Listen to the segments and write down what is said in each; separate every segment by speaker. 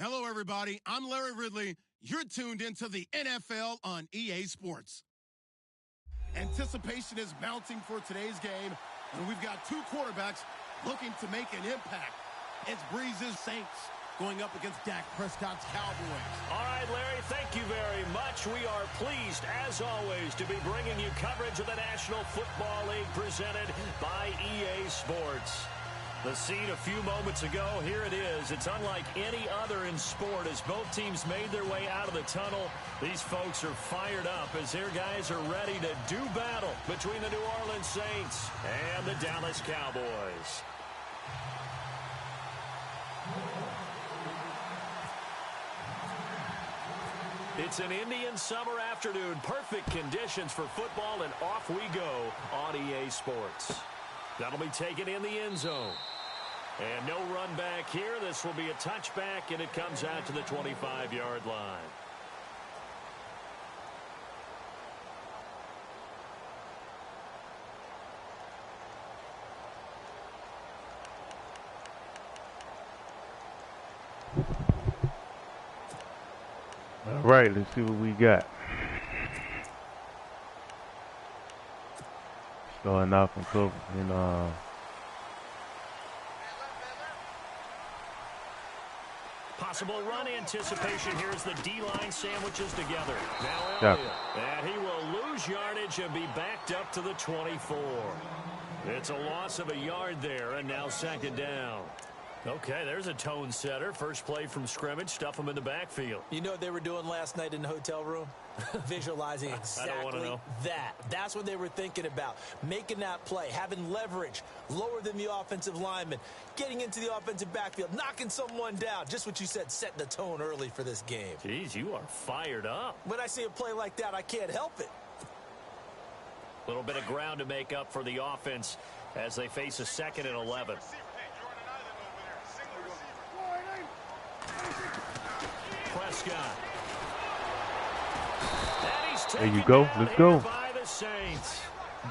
Speaker 1: Hello, everybody. I'm Larry Ridley. You're tuned into the NFL on EA Sports. Anticipation is mounting for today's game, and we've got two quarterbacks looking to make an impact. It's Breeze's Saints going up against Dak Prescott's Cowboys.
Speaker 2: All right, Larry, thank you very much. We are pleased, as always, to be bringing you coverage of the National Football League presented by EA Sports. The scene a few moments ago, here it is. It's unlike any other in sport as both teams made their way out of the tunnel. These folks are fired up as their guys are ready to do battle between the New Orleans Saints and the Dallas Cowboys. It's an Indian summer afternoon. Perfect conditions for football, and off we go on EA Sports. That'll be taken in the end zone. And no run back here. This will be a touchback, and it comes out to the 25-yard line.
Speaker 3: All right, let's see what we got. Starting off in cover in
Speaker 2: possible run anticipation here as the D-line sandwiches together. Now Elliott, and he will lose yardage and be backed up to the 24. It's a loss of a yard there, and now second down. Okay, there's a tone setter. First play from scrimmage, stuff them in the backfield.
Speaker 4: You know what they were doing last night in the hotel room? Visualizing exactly that. That's what they were thinking about. Making that play, having leverage, lower than the offensive lineman, getting into the offensive backfield, knocking someone down. Just what you said, setting the tone early for this game.
Speaker 2: Jeez, you are fired up.
Speaker 4: When I see a play like that, I can't help it.
Speaker 2: A little bit of ground to make up for the offense as they face a 2nd and 11. Prescott.
Speaker 3: There you go. Let's go.
Speaker 2: By the Saints.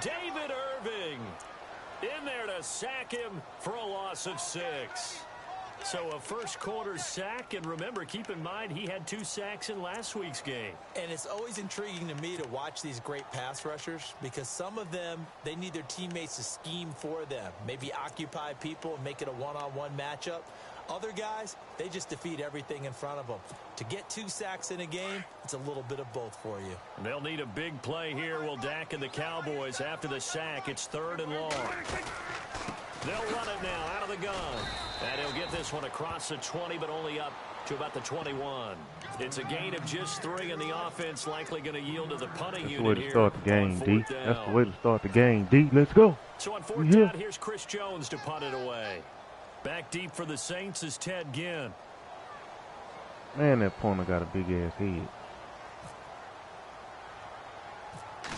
Speaker 2: David Irving in there to sack him for a loss of 6. So a first quarter sack, and remember, keep in mind, he had 2 sacks in last week's game.
Speaker 4: And it's always intriguing to me to watch these great pass rushers because some of them, they need their teammates to scheme for them, maybe occupy people and make it a one-on-one matchup. Other guys, they just defeat everything in front of them. To get 2 sacks in a game, it's a little bit of both for you.
Speaker 2: They'll need a big play here. Will Dak and the Cowboys after the sack. It's 3rd and long. They'll run it now out of the gun. And he'll get this one across the 20, but only up to about the 21. It's a gain of just 3, and the offense likely going to yield to the punting unit here.
Speaker 3: That's the way to start the game, D. That's the way to start the game, D. Let's go.
Speaker 2: So on 4th down, here's Chris Jones to punt it away. Back deep for the Saints is Ted Ginn.
Speaker 3: Man, that punter got a big-ass head.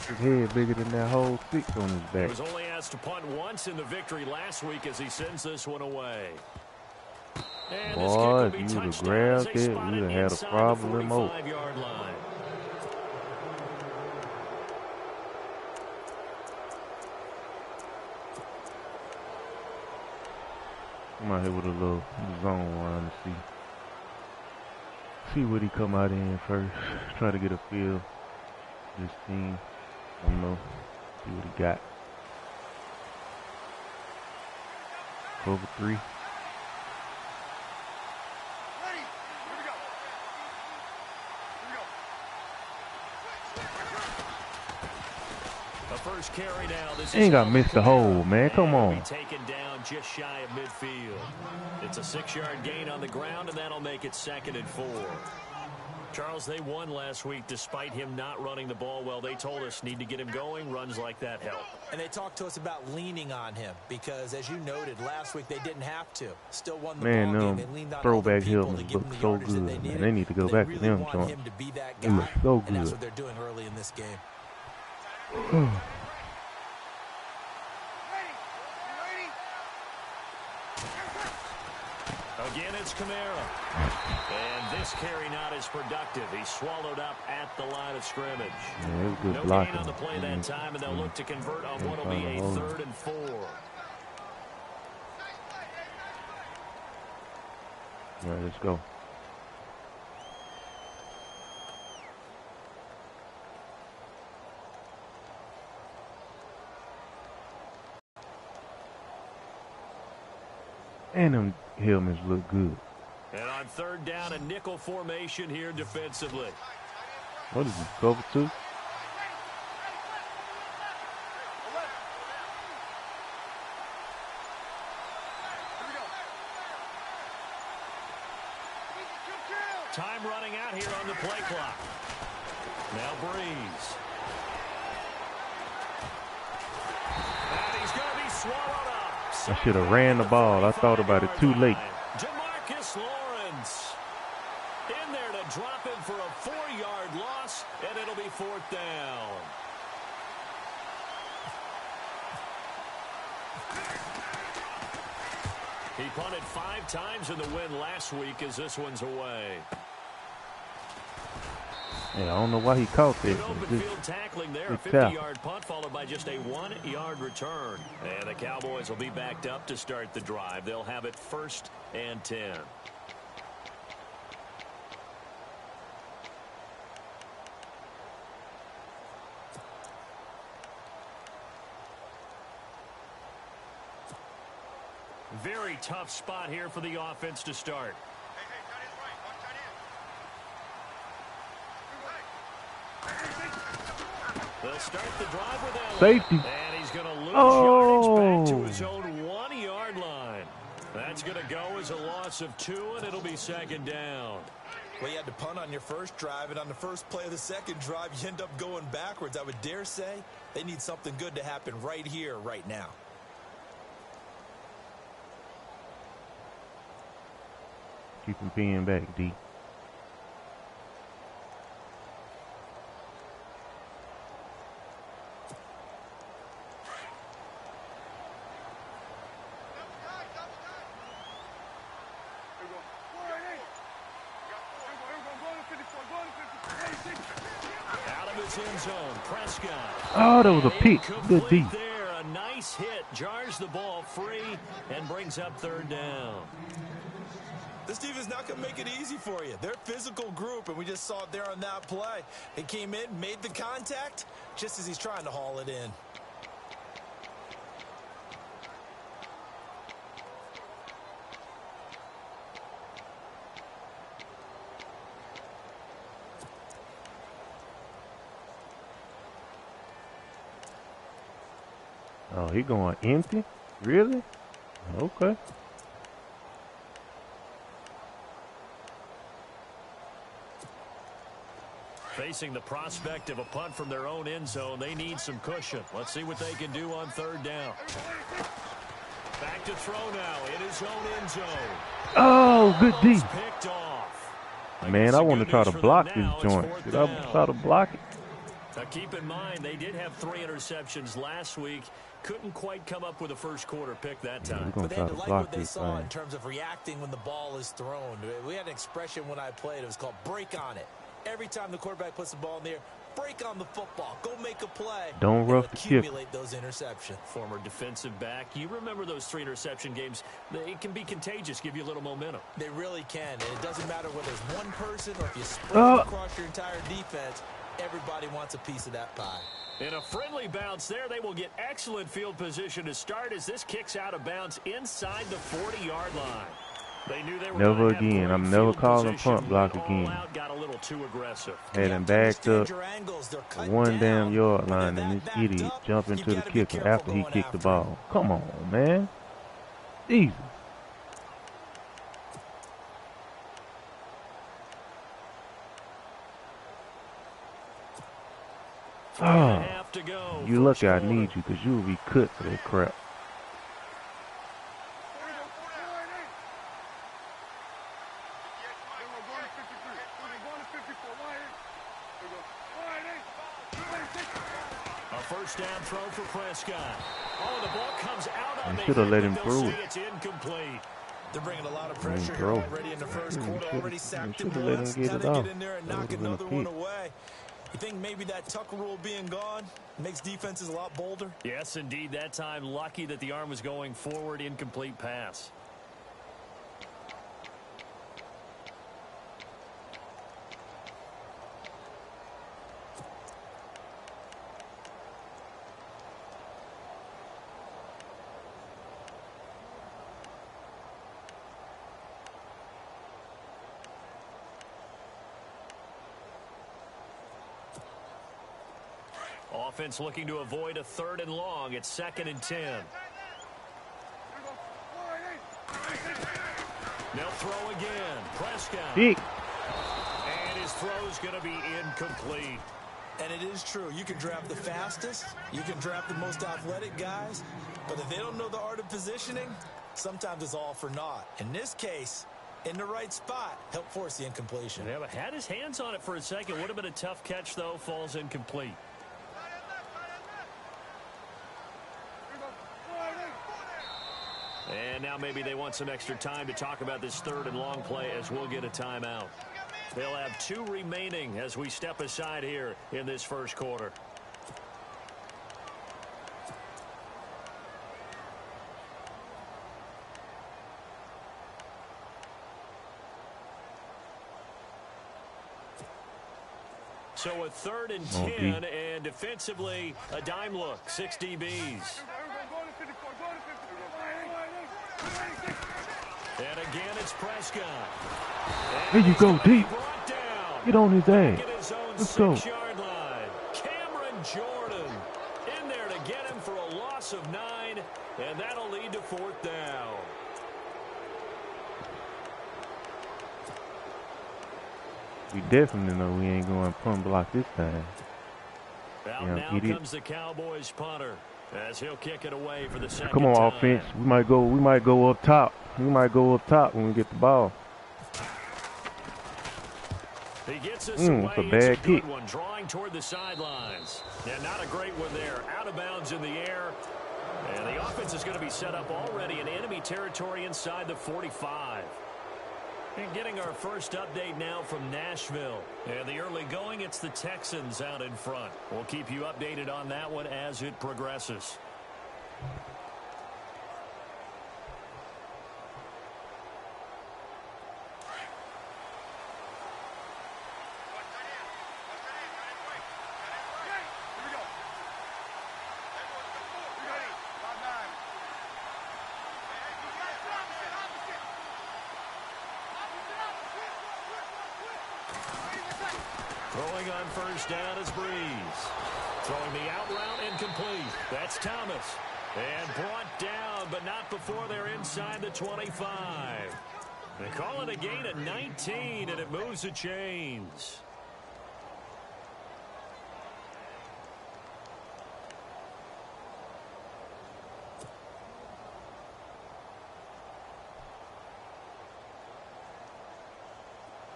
Speaker 3: His head bigger than that whole 6 on his back.
Speaker 2: He was only asked to punt once in the victory last week as he sends this one away. And
Speaker 3: boy, if you would have grabbed it, we would have had a problem more. I'm out here with a little zone run to see what he come out in first. Try to get a feel for this team. I don't know. See what he got. Cover 3.
Speaker 2: First carry now. This
Speaker 3: ain't got missed the hole, man. Come on.
Speaker 2: Taken down just shy of midfield. It's a 6-yard gain on the ground, and that'll make it 2nd and 4. Charles, they won last week despite him not running the ball well. They told us need to get him going. Runs like that help.
Speaker 4: And they talked to us about leaning on him because, as you noted, last week they didn't have to. Still won the ball game. They leaned on
Speaker 3: throwback helmets look so good. Man, they need to go back to them. They look so good.
Speaker 4: And that's what they're doing early in this game.
Speaker 2: Again, it's Kamara. And this carry not as productive. He's swallowed up at the line of scrimmage.
Speaker 3: Yeah, good
Speaker 2: no
Speaker 3: blocking.
Speaker 2: gain on the play that time, and they'll look to convert on what will be a 3rd and 4.
Speaker 3: All right, let's go. And them helmets look good.
Speaker 2: And on third down, a nickel formation here defensively.
Speaker 3: What is this, cover 2?
Speaker 2: Time running out here on the play clock. Now Breeze. And he's going to be swallowed up.
Speaker 3: I should have ran the ball. I thought about it too late.
Speaker 2: Demarcus Lawrence in there to drop him for a 4-yard loss, and it'll be 4th down. He punted 5 times in the win last week as this one's away.
Speaker 3: Yeah, I don't know why he caught this.
Speaker 2: Open field tackling there, a 50-yard punt followed by just a 1-yard return. And the Cowboys will be backed up to start the drive. They'll have it 1st and 10. Very tough spot here for the offense to start. They'll start the drive with Allen.
Speaker 3: Safety.
Speaker 2: And he's going to lose yardage back to his own 1-yard line. That's going to go as a loss of 2, and it'll be 2nd down.
Speaker 4: Well, you had to punt on your first drive, and on the first play of the second drive, you end up going backwards. I would dare say they need something good to happen right here, right now.
Speaker 3: Keep him peeing back, D.
Speaker 2: Out of his end zone, Prescott.
Speaker 3: Oh, that was a pick. Good D.
Speaker 2: There, a nice hit, jars the ball free, and brings up 3rd down.
Speaker 4: This defense not going to make it easy for you. They're a physical group, and we just saw it there on that play. He came in, made the contact, just as he's trying to haul it in.
Speaker 3: Oh, he going empty? Really? Okay.
Speaker 2: Facing the prospect of a punt from their own end zone, they need some cushion. Let's see what they can do on 3rd down. Back to throw now in his own end zone.
Speaker 3: Oh, good D.
Speaker 2: Picked off.
Speaker 3: Man, I want to try to block this joint. Did I try to block it?
Speaker 2: Now keep in mind, they did have 3 interceptions last week. Couldn't quite come up with a first quarter pick that time.
Speaker 3: We're
Speaker 4: But they
Speaker 3: going
Speaker 4: had
Speaker 3: to
Speaker 4: to
Speaker 3: try to
Speaker 4: like
Speaker 3: block
Speaker 4: what they
Speaker 3: this
Speaker 4: saw
Speaker 3: thing.
Speaker 4: in terms of reacting when the ball is thrown. We had an expression when I played. It was called break on it. Every time the quarterback puts the ball in the air, break on the football. Go make a play.
Speaker 3: Don't rough the kicker.
Speaker 4: Accumulate those interceptions.
Speaker 2: Former defensive back. You remember those 3 interception games. It can be contagious, give you a little momentum.
Speaker 4: They really can. And it doesn't matter whether it's one person or if you spread across your entire defense. Everybody wants a piece of that pie.
Speaker 2: In a friendly bounce there, they will get excellent field position to start as this kicks out of bounds inside the 40-yard line. They knew they were
Speaker 3: Never again. I'm never calling punt block again.
Speaker 2: Got a little too aggressive.
Speaker 3: Had him backed up 1 damn yard line, and this idiot jump into the kicker after he kicked the ball. Come on, man. Easy. Oh, you lucky I need you because you'll be cut for that crap.
Speaker 2: A first down throw for Prescott. Oh, the ball comes out on the
Speaker 3: should have let him
Speaker 2: hit, but
Speaker 3: through
Speaker 2: they'll
Speaker 3: it.
Speaker 2: say it's incomplete.
Speaker 4: They're bringing a lot of pressure here already in the first quarter. Already sacked him
Speaker 3: let him
Speaker 4: once.
Speaker 3: get
Speaker 4: Got
Speaker 3: it
Speaker 4: to
Speaker 3: off.
Speaker 4: get in there and
Speaker 3: That
Speaker 4: knock
Speaker 3: would've been a
Speaker 4: another one
Speaker 3: pick.
Speaker 4: away. You think maybe that Tucker rule being gone makes defenses a lot bolder?
Speaker 2: Yes, indeed. That time, lucky that the arm was going forward. Incomplete pass. Offense looking to avoid a 3rd and long. It's 2nd and 10. They'll throw again. Prescott. And his throw's going to be incomplete.
Speaker 4: And it is true. You can draft the fastest. You can draft the most athletic guys. But if they don't know the art of positioning, sometimes it's all for naught. In this case, in the right spot, help force the incompletion.
Speaker 2: Yeah, but had his hands on it for a second. Would have been a tough catch, though. Falls incomplete. And now maybe they want some extra time to talk about this 3rd and long play as we'll get a timeout. They'll have 2 remaining as we step aside here in this first quarter. So a 3rd and 10, and defensively, a dime look, 6 DBs. And again, it's Prescott.
Speaker 3: There you go, deep. Get on his ass. Let's go.
Speaker 2: Cameron Jordan in there to get him for a loss of 9, and that'll lead to 4th down.
Speaker 3: We definitely know we ain't going to punt block this time.
Speaker 2: Well, now comes the Cowboys punter as he'll kick it away for the 2nd
Speaker 3: Come on,
Speaker 2: time.
Speaker 3: offense. We might go up top. We might go up top when we get the ball.
Speaker 2: He gets us away.
Speaker 3: It's a bad kick.
Speaker 2: One, drawing toward the sidelines. Yeah, not a great one there. Out of bounds in the air. And the offense is going to be set up already in enemy territory inside the 45. And getting our first update now from Nashville. And the early going, it's the Texans out in front. We'll keep you updated on that one as it progresses. Throwing on first down is Breeze. Throwing the out route incomplete. That's Thomas. And brought down, but not before they're inside the 25. They call it a gain of 19, and it moves the chains.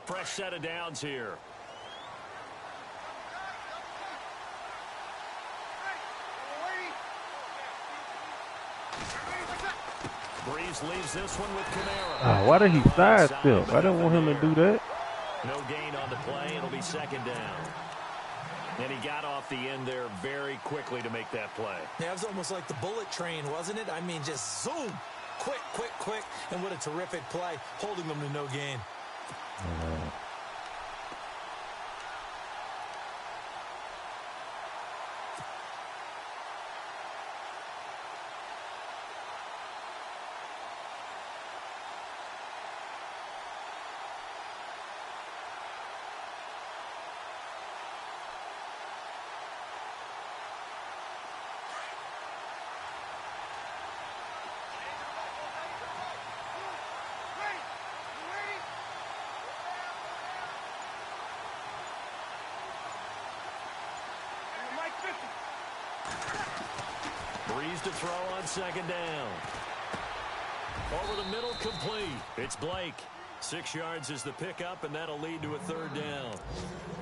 Speaker 2: Fresh set of downs here. Breeze leaves this one with Kamara.
Speaker 3: Why did he sidestep? I didn't want him to do that.
Speaker 2: No gain on the play. It'll be 2nd down. And he got off the end there very quickly to make that play.
Speaker 4: Yeah, it was almost like the bullet train, wasn't it? I mean, just zoom. Quick, quick, quick. And what a terrific play, holding them to no gain.
Speaker 2: Breeze to throw on 2nd down. Over the middle, complete. It's Blake. 6 yards is the pickup, and that'll lead to a 3rd down.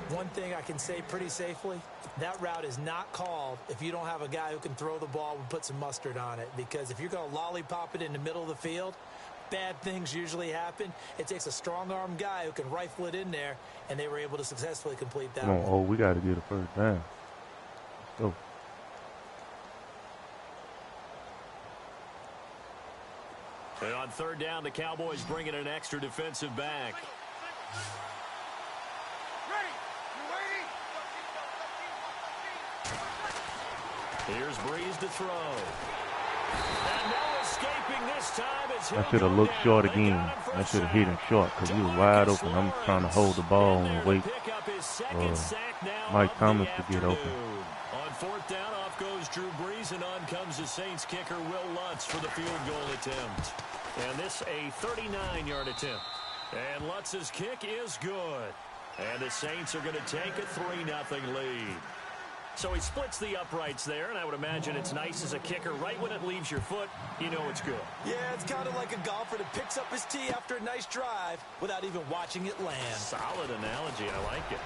Speaker 4: One thing I can say pretty safely, that route is not called if you don't have a guy who can throw the ball and put some mustard on it. Because if you're going to lollipop it in the middle of the field, bad things usually happen. It takes a strong-arm guy who can rifle it in there, and they were able to successfully complete that.
Speaker 3: Come on, we got to get a 1st down. Go.
Speaker 2: And on 3rd down, the Cowboys bring in an extra defensive back. Here's Breeze to throw. And no escaping this time.
Speaker 3: I should have looked short again. I should have hit him short because he was wide open. I'm trying to hold the ball and wait for Mike Thomas to get open.
Speaker 2: On 4th Saints kicker Will Lutz for the field goal attempt. And this a 39-yard attempt. And Lutz's kick is good. And the Saints are going to take a 3-0 lead. So he splits the uprights there, and I would imagine it's nice as a kicker. Right when it leaves your foot, you know it's good.
Speaker 4: Yeah, it's kind of like a golfer that picks up his tee after a nice drive without even watching it land.
Speaker 2: Solid analogy. I like it.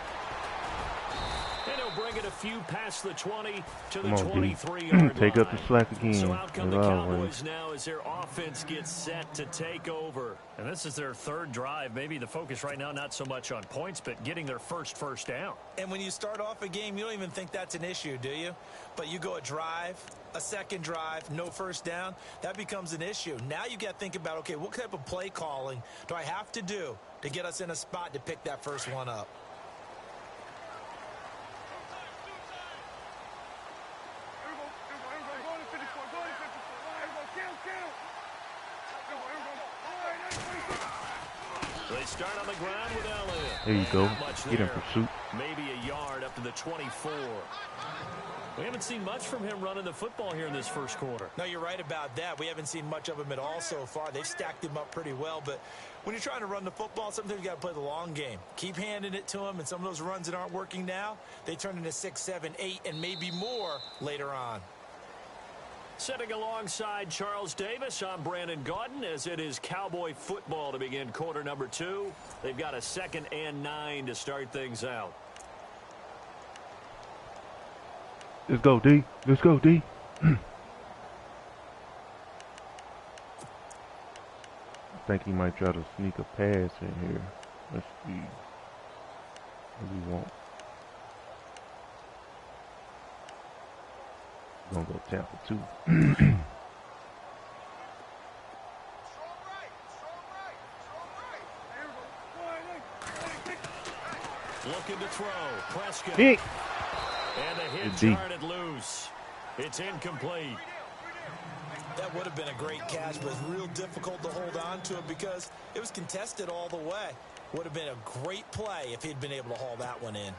Speaker 2: And he'll bring it a few past the 20 to the 23-yard line.
Speaker 3: Take up the slack again.
Speaker 2: So out come the Cowboys now as their offense gets set to take over. And this is their third drive. Maybe the focus right now not so much on points, but getting their first down.
Speaker 4: And when you start off a game, you don't even think that's an issue, do you? But you go a drive, a second drive, no first down, that becomes an issue. Now you got to think about, okay, what type of play calling do I have to do to get us in a spot to pick that first one up?
Speaker 2: They start on the ground with Elliott.
Speaker 3: There you go. Get in pursuit.
Speaker 2: Maybe a yard up to the 24. We haven't seen much from him running the football here in this first quarter.
Speaker 4: No, you're right about that. We haven't seen much of him at all so far. They've stacked him up pretty well, but when you're trying to run the football, sometimes you got to play the long game. Keep handing it to him, and some of those runs that aren't working now, they turn into 6, 7, 8, and maybe more later on.
Speaker 2: Sitting alongside Charles Davis, I'm Brandon Gaudin as it is Cowboy football to begin quarter number 2. They've got a 2nd and 9 to start things out.
Speaker 3: Let's go, D. Let's go, D. I think he might try to sneak a pass in here. Let's see what we want. Gonna go Tampa 2.
Speaker 2: Looking to throw. Prescott.
Speaker 3: Hit.
Speaker 2: And the hit charted loose. It's incomplete.
Speaker 4: That would have been a great catch, but it's real difficult to hold on to it because it was contested all the way. Would have been a great play if he'd been able to haul that one in.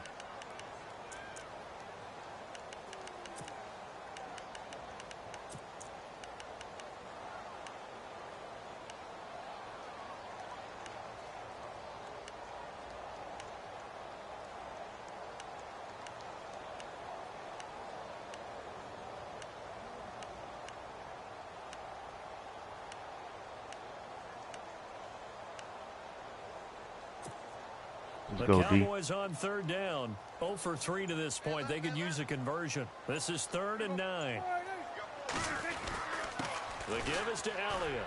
Speaker 2: The Cowboys on 3rd down. 0 for 3 to this point. They could use a conversion. This is 3rd and 9. The give is to Elliott.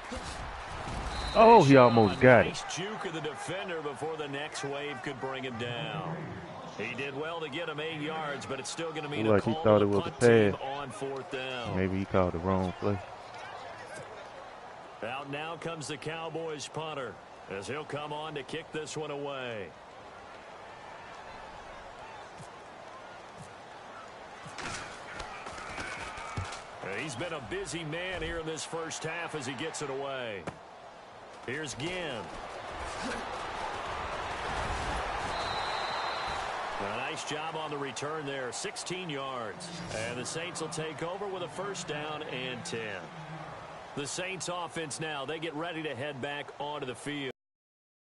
Speaker 3: Oh, he almost got it.
Speaker 2: Nice juke of the defender before the next wave could bring him down. He did well to get him 8 yards, but it's still going to mean
Speaker 3: like
Speaker 2: a
Speaker 3: he
Speaker 2: call
Speaker 3: thought
Speaker 2: to
Speaker 3: it
Speaker 2: the
Speaker 3: was a
Speaker 2: punt
Speaker 3: pass.
Speaker 2: team on 4th down.
Speaker 3: Maybe he called the wrong play.
Speaker 2: Out now comes the Cowboys punter as he'll come on to kick this one away. He's been a busy man here in this first half as he gets it away. Here's Ginn. A nice job on the return there, 16 yards. And the Saints will take over with a 1st down and 10. The Saints offense now, they get ready to head back onto the field.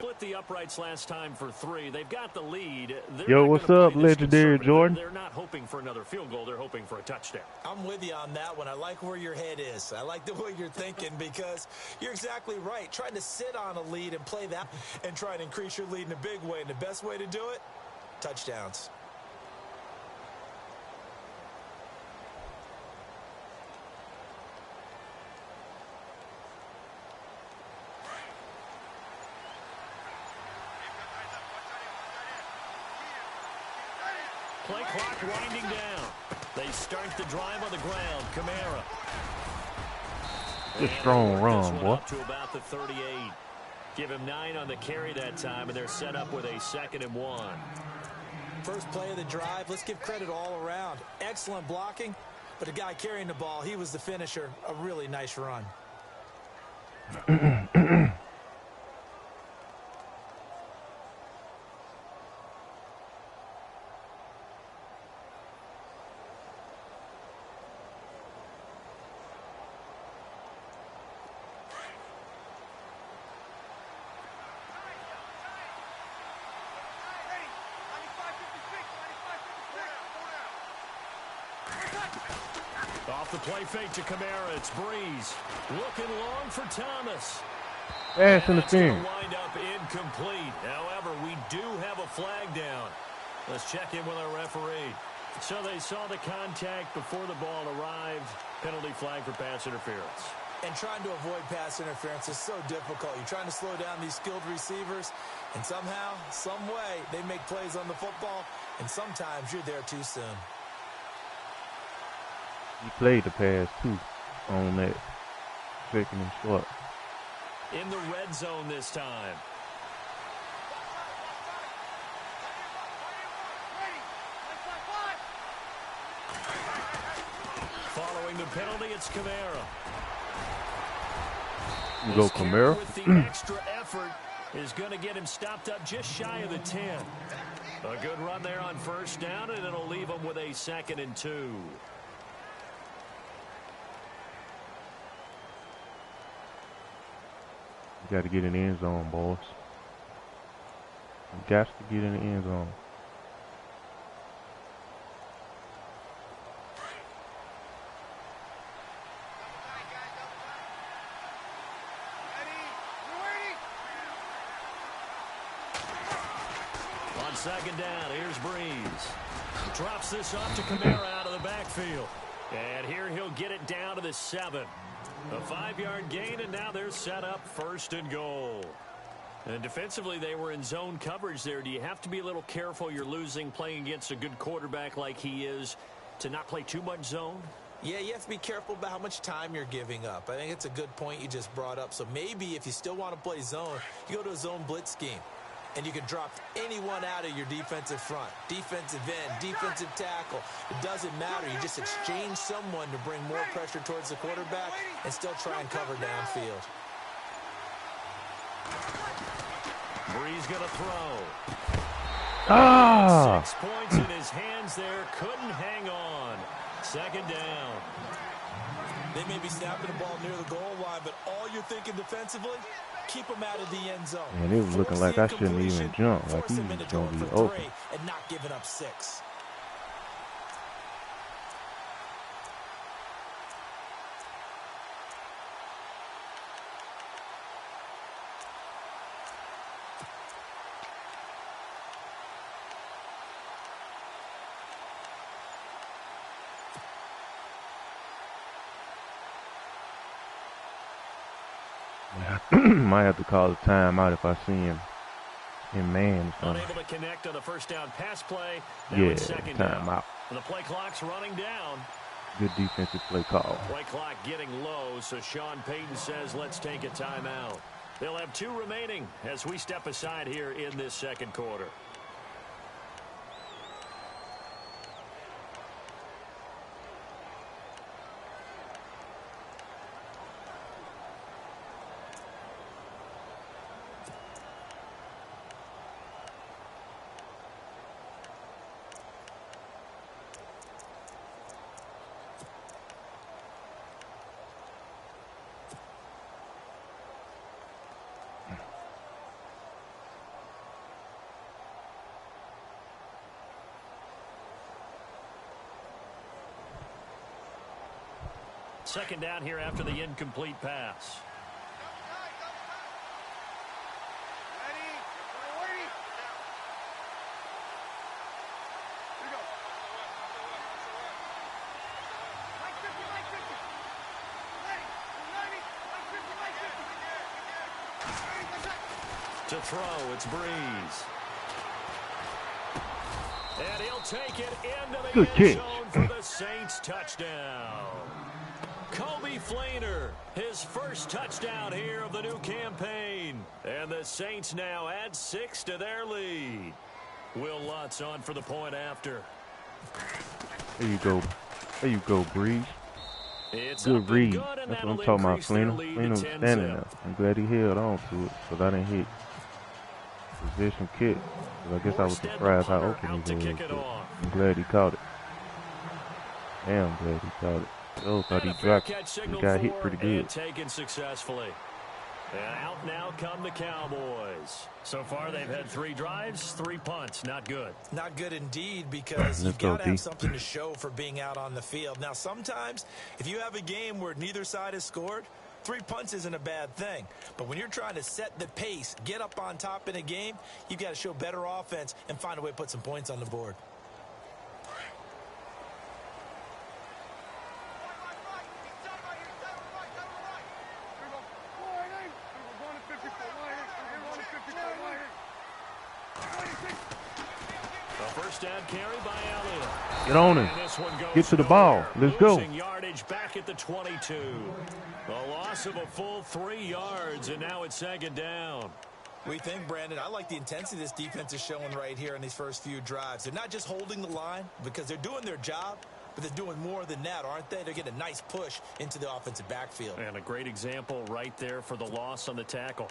Speaker 2: Split the uprights last time for 3. They've got the lead.
Speaker 3: Yo, what's up, legendary Jordan?
Speaker 2: They're not hoping for another field goal. They're hoping for a touchdown.
Speaker 4: I'm with you on that one. I like where your head is. I like the way you're thinking because you're exactly right. Trying to sit on a lead and play that and try and increase your lead in a big way. And the best way to do it, touchdowns.
Speaker 2: Play clock winding down. They start the drive on the ground. Kamara.
Speaker 3: Good strong run, boy.
Speaker 2: Up to about the 38. Give him 9 on the carry that time, and they're set up with a 2nd and 1.
Speaker 4: First play of the drive. Let's give credit all around. Excellent blocking, but the guy carrying the ball, he was the finisher. A really nice run.
Speaker 2: Off the play fake to Kamara, it's Breeze. Looking long for Thomas.
Speaker 3: Pass
Speaker 2: And it's going
Speaker 3: interference.
Speaker 2: to wind up incomplete. However, we do have a flag down. Let's check in with our referee. So they saw the contact before the ball arrived. Penalty flag for pass interference.
Speaker 4: And trying to avoid pass interference is so difficult. You're trying to slow down these skilled receivers, and somehow, some way, they make plays on the football, and sometimes you're there too soon.
Speaker 3: He played the pass, too, on that second and short.
Speaker 2: In the red zone this time. Following the penalty, it's Kamara.
Speaker 3: You go Kamara.
Speaker 2: With the extra effort is going to get him stopped up just shy of the 10. A good run there on first down, and it'll leave him with a 2nd and 2.
Speaker 3: You got to get in the end zone, boys. You got to get in the end zone.
Speaker 2: On second down, here's Breeze. Drops this off to Kamara out of the backfield. And here he'll get it down to the 7. A 5-yard gain, and now they're set up 1st and goal. And defensively, they were in zone coverage there. Do you have to be a little careful you're losing playing against a good quarterback like he is to not play too much zone?
Speaker 4: Yeah, you have to be careful about how much time you're giving up. I think it's a good point you just brought up. So maybe if you still want to play zone, you go to a zone blitz scheme. And you can drop anyone out of your defensive front, defensive end, defensive tackle. It doesn't matter. You just exchange someone to bring more pressure towards the quarterback and still try and cover downfield.
Speaker 2: Breeze going to throw.
Speaker 3: Ah!
Speaker 2: 6 points in his hands there. Couldn't hang on. 2nd down.
Speaker 4: They may be snapping the ball near the goal line, but all you're thinking defensively, keep them out of the end zone.
Speaker 3: Man, it was looking like I shouldn't even jump. Like he was going to be open.
Speaker 4: And not giving up 6.
Speaker 3: Might have to call a timeout if I see him in man.
Speaker 2: Unable to connect on the first down pass play. Now
Speaker 3: Yeah,
Speaker 2: it's 2nd down.
Speaker 3: timeout.
Speaker 2: The play clock's running down.
Speaker 3: Good defensive play call.
Speaker 2: Play clock getting low, so Sean Payton says let's take a timeout. They'll have 2 remaining as we step aside here in this 2nd quarter. Second down here after the incomplete pass. To throw, it's Breeze. And he'll take it into the
Speaker 3: Good
Speaker 2: end
Speaker 3: kick.
Speaker 2: zone for the Saints touchdown. Kobe Flainer, his first touchdown here of the new campaign. And the Saints now add 6 to their lead. Will Lutz on for the point after.
Speaker 3: There you go. There you go, Breeze.
Speaker 2: It's
Speaker 3: Good read.
Speaker 2: good,
Speaker 3: That's what I'm talking about, Fleener. Fleener was standing there. I'm glad he held on to it because I didn't hit position kick. I guess I was surprised how open he was. I'm glad he caught it. Damn glad he caught it. Joe thought he dropped it. He got hit pretty good.
Speaker 2: Taken successfully. And out now come the Cowboys. So far, they've had 3 drives, 3 punts. Not good.
Speaker 4: Not good indeed, because you've got to have something to show for being out on the field. Now, sometimes, if you have a game where neither side has scored, 3 punts isn't a bad thing. But when you're trying to set the pace, get up on top in a game, you've got to show better offense and find a way to put some points on the board.
Speaker 2: First down carry by Elliott.
Speaker 3: Get on him. Get to the ball. Let's go.
Speaker 2: Yardage back at the 22. A loss of a full 3 yards, and now it's 2nd down.
Speaker 4: We think, Brandon, I like the intensity this defense is showing right here in these first few drives. They're not just holding the line because they're doing their job, but they're doing more than that, aren't they? They're getting a nice push into the offensive backfield.
Speaker 2: And a great example right there for the loss on the tackle.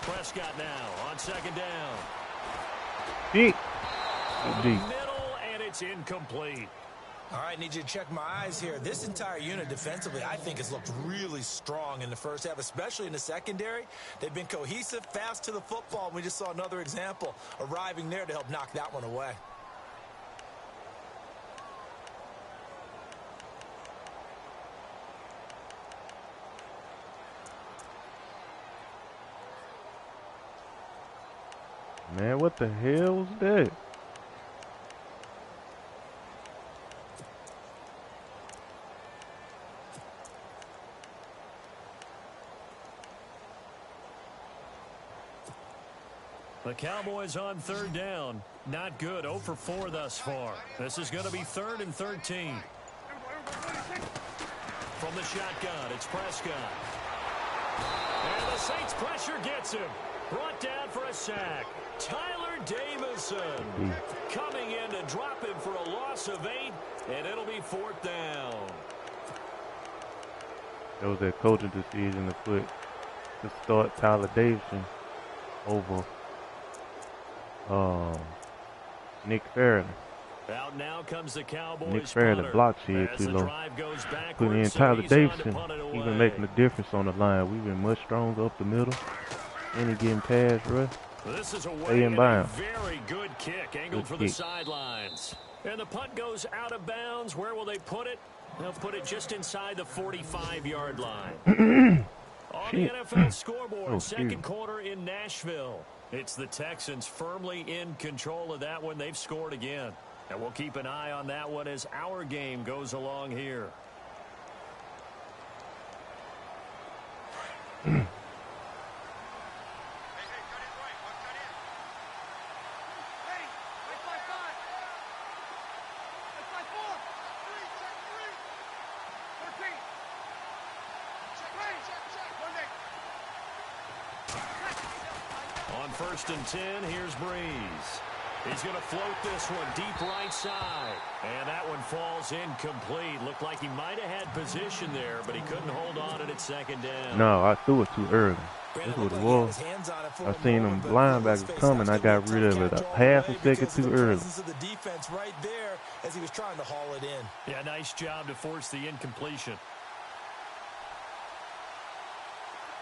Speaker 2: Prescott now on 2nd down.
Speaker 3: Deep.
Speaker 2: Middle, and it's incomplete.
Speaker 4: All right, need you to check my eyes here. This entire unit defensively, I think, has looked really strong in the first half, especially in the secondary. They've been cohesive, fast to the football. We just saw another example arriving there to help knock that one away.
Speaker 3: Man, what the hell was that?
Speaker 2: The Cowboys on 3rd down. Not good. 0 for 4 thus far. This is going to be 3rd and 13. From the shotgun, it's Prescott. And the Saints pressure gets him. Brought down for a sack. Tyler Davison coming in to drop him for a loss of 8, and it'll be 4th down.
Speaker 3: That was that coaching decision to start Tyler Davison over Nick Fairley.
Speaker 2: Out now comes the Cowboys.
Speaker 3: Nick Fairley blocked shit too low. Putting in Tyler Davison, even making a difference on the line. We've been much stronger up the middle. And he getting past rush.
Speaker 2: This is a very good kick, angled for the sidelines. And the punt goes out of bounds. Where will they put it? They'll put it just inside the 45-yard line. On the NFL scoreboard, 2nd quarter in Nashville. It's the Texans firmly in control of that one. They've scored again. And we'll keep an eye on that one as our game goes along here. On 1st and 10, here's Breeze. He's going to float this one deep right side. And that one falls incomplete. Looked like he might have had position there, but he couldn't hold on it at 2nd down.
Speaker 3: No, I threw it too early. That's what it was. I seen them linebackers coming. I got rid of it a half a second too early.
Speaker 4: The defense right there as he was trying to haul it in.
Speaker 2: Yeah, nice job to force the incompletion.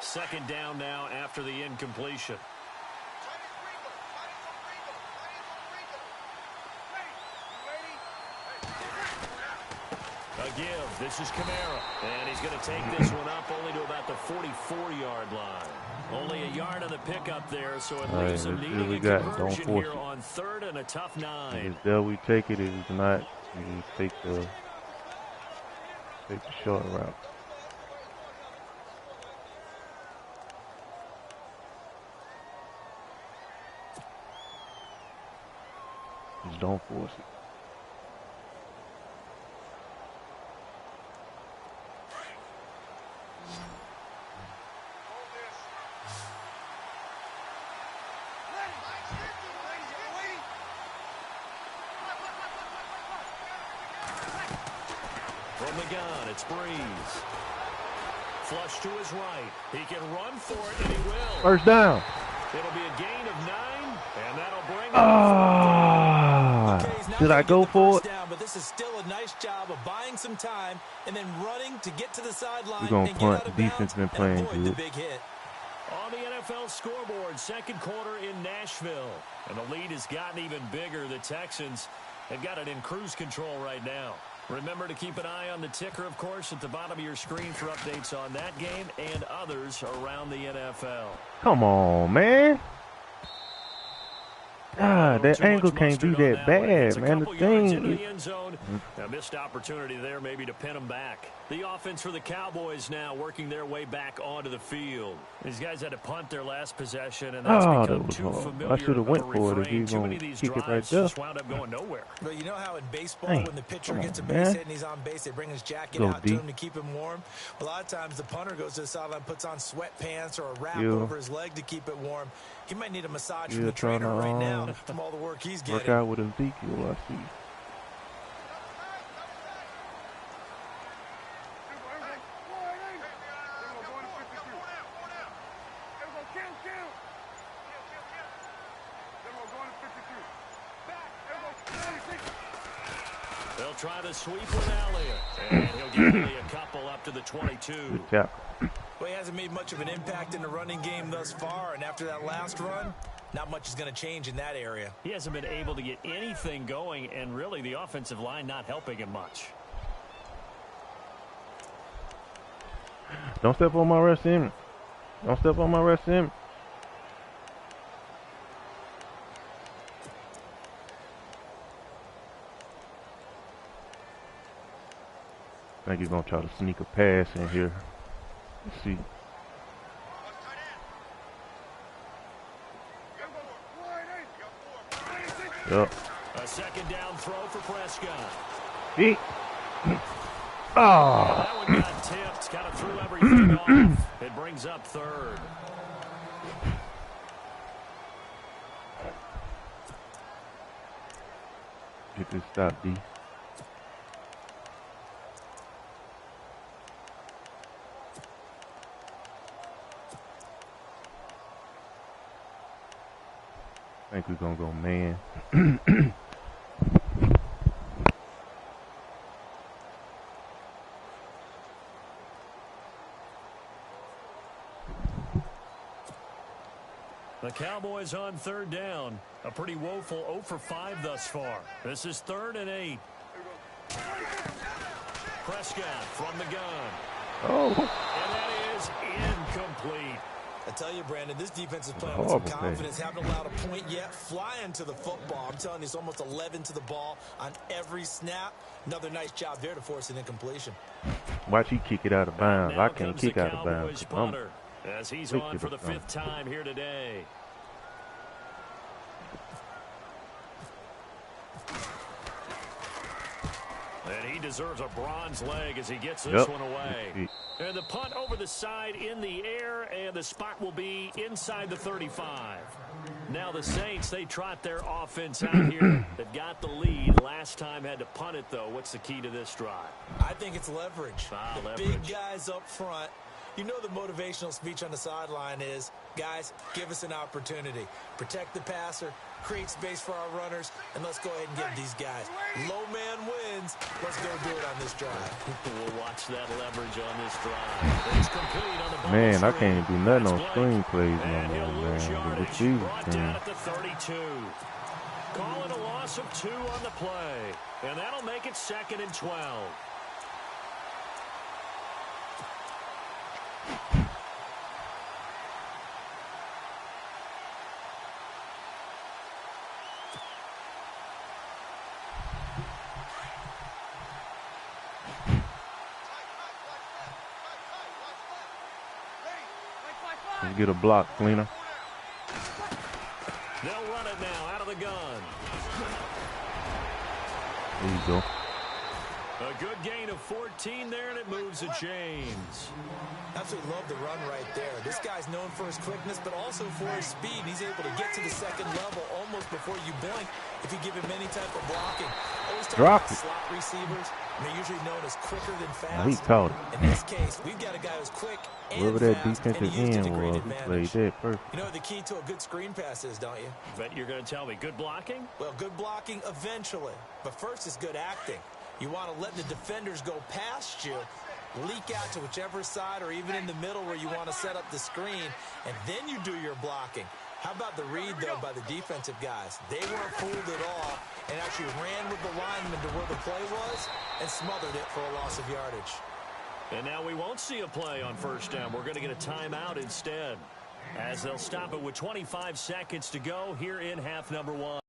Speaker 2: 2nd down now after the incompletion. A give. This is Kamara. And he's going to take this one up only to about the 44-yard line. Only a yard on the pickup there, so it leaves them needing a conversion here on 3rd and a tough 9.
Speaker 3: If it's there, we take it. If it's not, we take the short route. Just don't force it.
Speaker 2: From the gun, it's Breeze. Flush to his right. He can run for it, and he will.
Speaker 3: First down.
Speaker 2: It'll be a gain of 9, and that'll bring
Speaker 3: Did I go for it?
Speaker 4: Down, but this is still a nice job of buying some time and then running to get to the sideline.
Speaker 3: We're going to punt. The defense been playing good.
Speaker 4: Big hit.
Speaker 2: On the NFL scoreboard, second quarter in Nashville. And the lead has gotten even bigger. The Texans have got it in cruise control right now. Remember to keep an eye on the ticker, of course, at the bottom of your screen for updates on that game and others around the NFL.
Speaker 3: Come on, man. God, that angle can't be that bad, man. The thing
Speaker 2: is... A missed opportunity there maybe to pin them back. The offense for the Cowboys now working their way back onto the field. These guys had to punt their last possession, and that's become too familiar.
Speaker 3: I should have went for it if he was going to kick it right there.
Speaker 2: Just wound up going nowhere.
Speaker 4: But you know how in baseball, when the pitcher gets a base hit and he's on base, they bring his jacket out to him to keep him warm? A lot of times the punter goes to the sideline, puts on sweatpants or a wrap over his leg to keep it warm. He might need a massage from the trainer right now from all the work he's getting.
Speaker 3: Work out with Ezekiel, I see.
Speaker 2: They'll try to sweep with Elliott, and he'll get only a couple up to the 22.
Speaker 3: Good job.
Speaker 4: Well, he hasn't made much of an impact in the running game thus far, and after that last run, not much is going to change in that area.
Speaker 2: He hasn't been able to get anything going, and really the offensive line not helping him much.
Speaker 3: Don't step on my rest in. Don't step on my rest in. I think he's going to try to sneak a pass in here. Let's see. Yep.
Speaker 2: A second down throw for Prescott.
Speaker 3: Oh.
Speaker 2: That one got tipped. Kind of threw everything off. It brings up third.
Speaker 3: Get this stop, D. I think we're going to go man.
Speaker 2: The Cowboys on third down. A pretty woeful 0 for 5 thus far. This is 3rd and 8. Prescott from the gun.
Speaker 3: Oh.
Speaker 2: And that is incomplete.
Speaker 4: I tell you, Brandon, this defense is playing with some confidence. Haven't allowed a point yet. Flying to the football. I'm telling you, it's almost 11 to the ball on every snap. Another nice job there to force an incompletion.
Speaker 3: Watch he kick it out of bounds. I can't kick out of bounds.
Speaker 2: As he's on for the 5th time here today. And he deserves a bronze leg as he gets this one away. And the punt over the side in the air, and the spot will be inside the 35. Now the Saints, they trot their offense out here. They've got the lead. Last time had to punt it, though. What's the key to this drive?
Speaker 4: I think it's leverage. Big guys up front. You know the motivational speech on the sideline is, guys, give us an opportunity. Protect the passer, create space for our runners, and let's go ahead and get these guys. Low man wins. Let's go do it on this drive.
Speaker 2: We'll watch that leverage on this drive. It's complete on the ball.
Speaker 3: Man, I can't do nothing on screen plays no more, man.
Speaker 2: Brought down at the 32. Calling a loss of 2 on the play. And that'll make it 2nd and 12.
Speaker 3: Let's get a block, Cleaner.
Speaker 2: They'll run it now out of the gun.
Speaker 3: There you go.
Speaker 2: A good gain of 14 there, and it moves the chains.
Speaker 4: Absolutely love the run right there. This guy's known for his quickness, but also for his speed. He's able to get to the second level almost before you blink if you give him any type of blocking. Always talk about slot receivers. They're usually known as quicker than fast.
Speaker 3: He caught it.
Speaker 4: In this case, we've got a guy who's quick and
Speaker 3: whoever that
Speaker 4: fast
Speaker 3: defensive
Speaker 4: and used it to
Speaker 3: end
Speaker 4: great
Speaker 3: was, he
Speaker 4: advantage.
Speaker 3: played that perfect.
Speaker 4: You know what the key to a good screen pass is, don't you?
Speaker 2: Bet you're going to tell me good blocking?
Speaker 4: Well, good blocking eventually. But first is good acting. You want to let the defenders go past you, leak out to whichever side or even in the middle where you want to set up the screen, and then you do your blocking. How about the read, though, by the defensive guys? They weren't fooled at all and actually ran with the lineman to where the play was and smothered it for a loss of yardage.
Speaker 2: And now we won't see a play on first down. We're going to get a timeout instead, as they'll stop it with 25 seconds to go here in half number 1.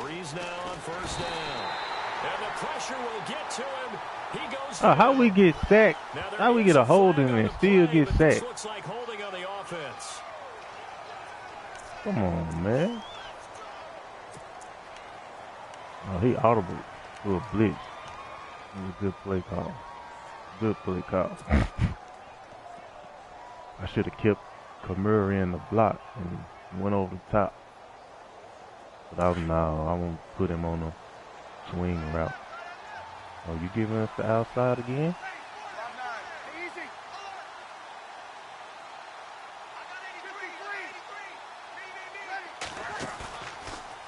Speaker 2: Breeze now on first down. And the pressure will get to him. He goes.
Speaker 3: How we get sacked? How we get a holding and still get sacked?
Speaker 2: Looks like holding on the offense.
Speaker 3: Come on, man. Oh, he audible to a blitz. It was a good play call. Good play call. I should have kept Kamara in the block and went over the top. But I won't put him on a swing route. Oh, you giving us the outside again?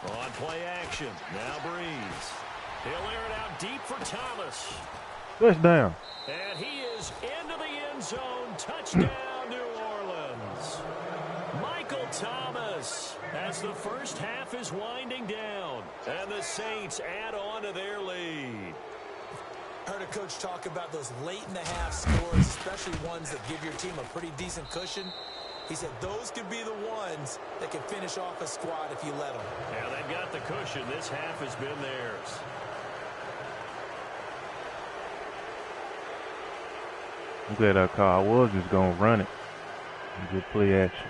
Speaker 2: On play action. Now Breeze. He'll air it out deep for Thomas.
Speaker 3: Touchdown.
Speaker 2: And he is into the end zone. Touchdown, New Orleans. Michael Thomas, as the first half is winding down, and the Saints add on to their lead.
Speaker 4: Heard a coach talk about those late-in-the-half scores, especially ones that give your team a pretty decent cushion. He said those could be the ones that can finish off a squad if you let them.
Speaker 2: Yeah, they've got the cushion. This half has been theirs.
Speaker 3: I'm glad I called. I was just going to run it. Good play action.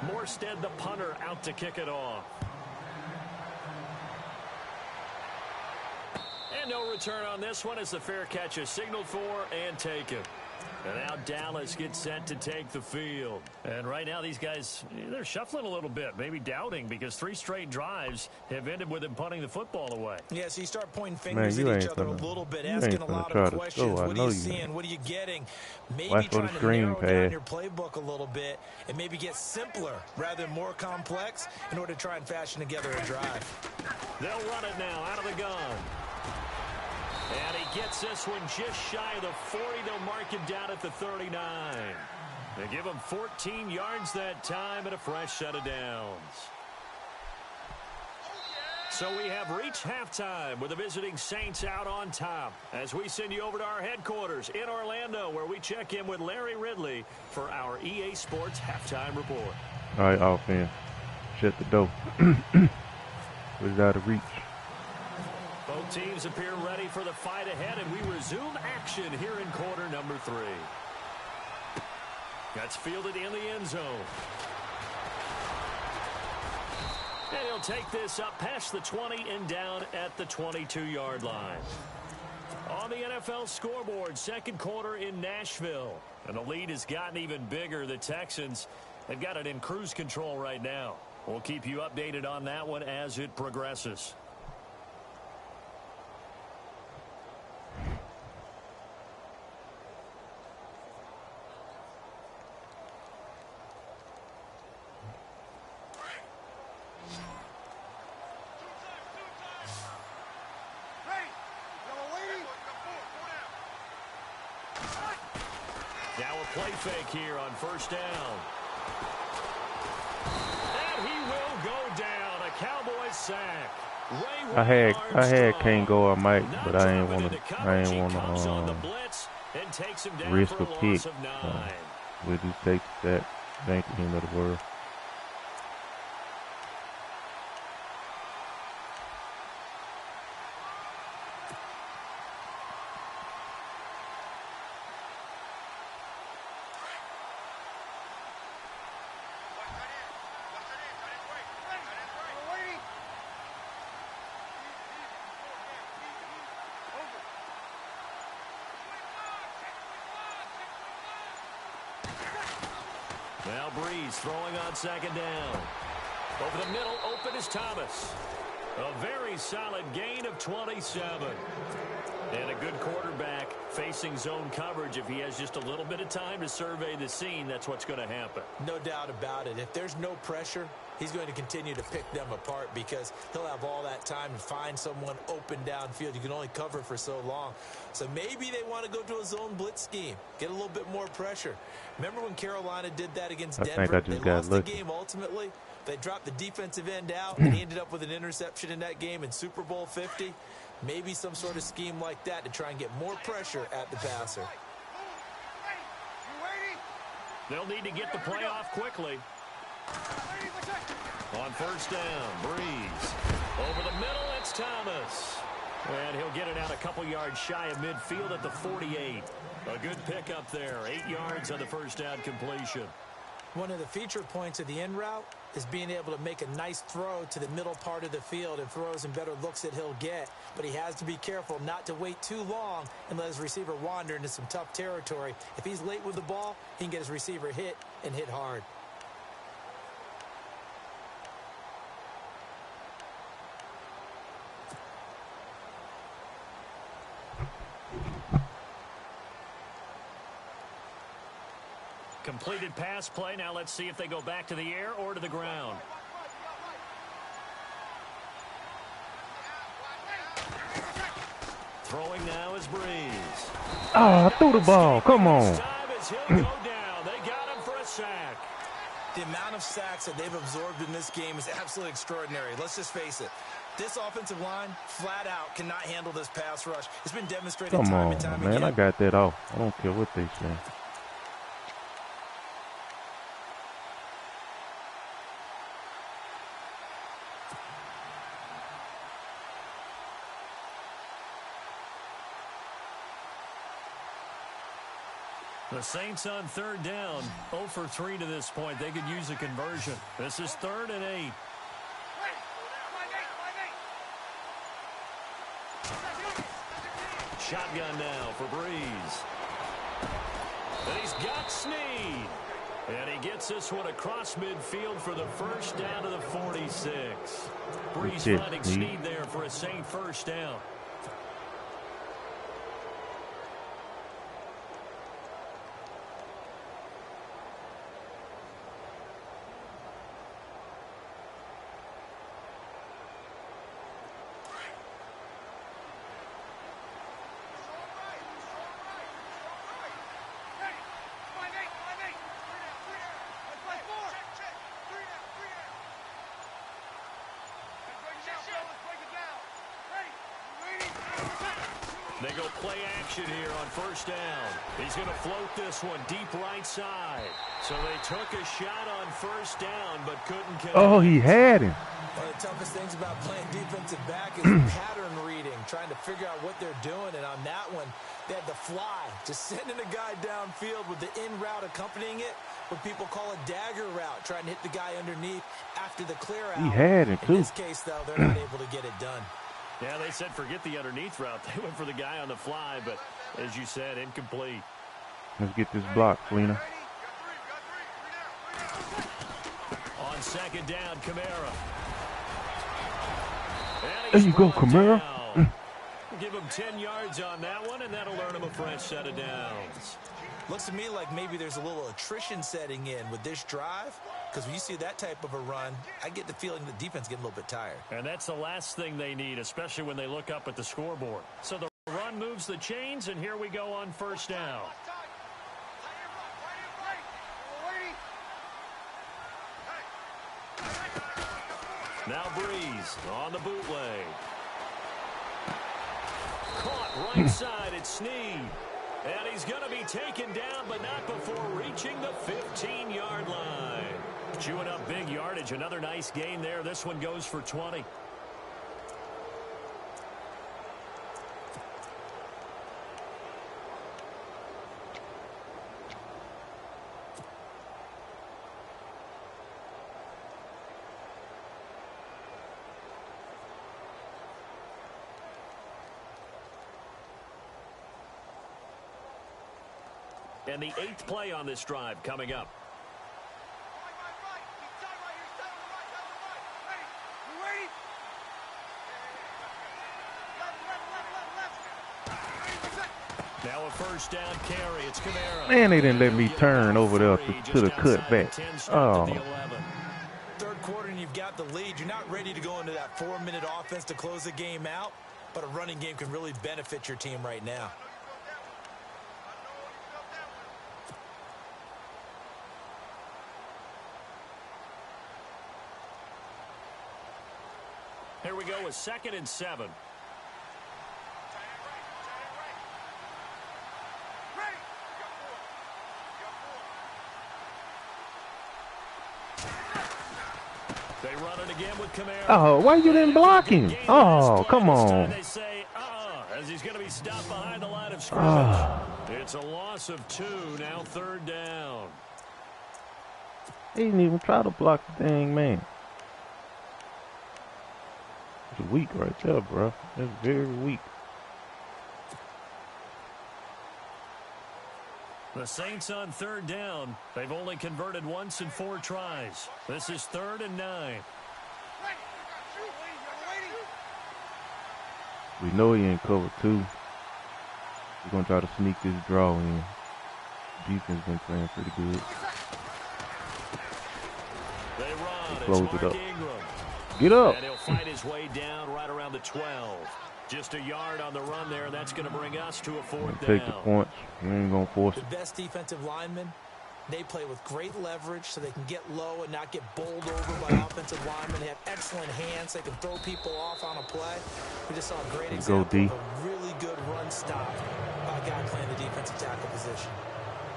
Speaker 2: Morstead, the punter, out to kick it off. And no return on this one as the fair catch is signaled for and taken. And now Dallas gets set to take the field. And right now these guys, they're shuffling a little bit, maybe doubting, because 3 straight drives have ended with them punting the football away.
Speaker 4: Yeah, so you start pointing fingers at each other a little bit, asking a lot of questions. What are you seeing? What are you getting? Maybe trying to narrow down your playbook a little bit and maybe get simpler rather than more complex in order to try and fashion together a drive.
Speaker 2: They'll run it now out of the gun. And he gets this one just shy of the 40. They'll mark him down at the 39. They give him 14 yards that time and a fresh set of downs. So we have reached halftime with the visiting Saints out on top as we send you over to our headquarters in Orlando, where we check in with Larry Ridley for our EA Sports halftime report.
Speaker 3: All right, offense. Shut the door. Put it out of reach.
Speaker 2: Both teams appear ready for the fight ahead, and we resume action here in quarter number 3. That's fielded in the end zone. And he'll take this up past the 20 and down at the 22-yard line. On the NFL scoreboard, second quarter in Nashville. And the lead has gotten even bigger. The Texans have got it in cruise control right now. We'll keep you updated on that one as it progresses. Now a play fake here on first down. And he will go down. A a sack.
Speaker 3: I had can't go, I might, but I ain't want to risk a pick. We'll just take that. Thank you, end of the world.
Speaker 2: Now Breeze throwing on second down. Over the middle, open is Thomas. A very solid gain of 27. And a good quarterback facing zone coverage. If he has just a little bit of time to survey the scene, that's what's going to happen.
Speaker 4: No doubt about it. If there's no pressure, he's going to continue to pick them apart because he'll have all that time to find someone open downfield. You can only cover for so long. So maybe they want to go to a zone blitz scheme, get a little bit more pressure. Remember when Carolina did that against Denver? They lost the game ultimately. They dropped the defensive end out, and he ended up with an interception in that game in Super Bowl 50. Maybe some sort of scheme like that to try and get more pressure at the passer.
Speaker 2: They'll need to get the play off quickly. On first down, Breeze. Over the middle, it's Thomas. And he'll get it out a couple yards shy of midfield at the 48. A good pickup there. 8 yards on the first down completion.
Speaker 4: One of the feature points of the in route is being able to make a nice throw to the middle part of the field and throws and better looks that he'll get. But he has to be careful not to wait too long and let his receiver wander into some tough territory. If he's late with the ball, he can get his receiver hit and hit hard.
Speaker 2: Completed pass play. Now let's see if they go back to the air or to the ground. Throwing now is Breeze.
Speaker 3: Oh, I threw the ball. Come on.
Speaker 2: He'll go down. They got him for a sack.
Speaker 4: The amount of sacks that they've absorbed in this game is absolutely extraordinary. Let's just face it. This offensive line, flat out, cannot handle this pass rush. It's been demonstrated time and time again.
Speaker 3: I got that off. I don't care what they say.
Speaker 2: The Saints on third down, 0 for 3 to this point. They could use a conversion. This is 3rd and 8. Shotgun now for Breeze. And he's got Snead. And he gets this one across midfield for the first down to the 46. Breeze finding Snead there for a Saint first down. They go play action here on first down. He's going to float this one deep right side. So they took a shot on first down, but couldn't connect.
Speaker 3: Oh, he had him.
Speaker 4: One of the toughest things about playing defensive back is pattern reading, trying to figure out what they're doing. And on that one, they had the fly, just sending a guy downfield with the in route accompanying it, what people call a dagger route, trying to hit the guy underneath after the clear out.
Speaker 3: He had it, too.
Speaker 4: In this case, though, they're not able to get it done.
Speaker 2: Yeah, they said forget the underneath route. They went for the guy on the fly, but as you said, incomplete.
Speaker 3: Let's get this block, Fleener.
Speaker 2: On second down, Kamara.
Speaker 3: There you go, Kamara.
Speaker 2: Give him 10 yards on that one, and that'll earn him a fresh set of downs.
Speaker 4: Looks to me like maybe there's a little attrition setting in with this drive, because when you see that type of a run, I get the feeling the defense getting a little bit tired.
Speaker 2: And that's the last thing they need, especially when they look up at the scoreboard. So the run moves the chains, and here we go on first down. Now Breeze on the bootleg. Caught right side at Snead. And he's going to be taken down, but not before reaching the 15-yard line. Chewing up big yardage. Another nice gain there. This one goes for 20. And the 8th play on this drive coming up. Now a first down carry. It's Kamara.
Speaker 3: Man, they didn't let me turn over there to the cutback. Oh.
Speaker 4: Third quarter and you've got the lead. You're not ready to go into that 4-minute offense to close the game out, but a running game can really benefit your team right now.
Speaker 2: Here we go with 2nd and 7. They run it again with Kamara.
Speaker 3: Oh, why you didn't block him? Oh, come on.
Speaker 2: They say, as he's going to be stopped behind the line of scrimmage. It's a loss of 2, now 3rd down.
Speaker 3: He didn't even try to block the dang man. It's weak right there, bro. That's very weak.
Speaker 2: The Saints on 3rd down. They've only converted once in 4 tries. This is 3rd and 9.
Speaker 3: We know he ain't cover 2. We're going to try to sneak this draw in. Defense been playing pretty good.
Speaker 2: They run.
Speaker 3: Close it up.
Speaker 2: Ingram.
Speaker 3: Get up.
Speaker 2: And he'll fight his way down right around the 12. Just a yard on the run there, and that's going to bring us to a 4th down.
Speaker 3: Take the points. We ain't going to force it.
Speaker 4: The best defensive linemen, they play with great leverage so they can get low and not get bowled over by offensive linemen. They have excellent hands. They can throw people off on a play. We just saw a great example of a really good run stop by a guy playing the defensive tackle position.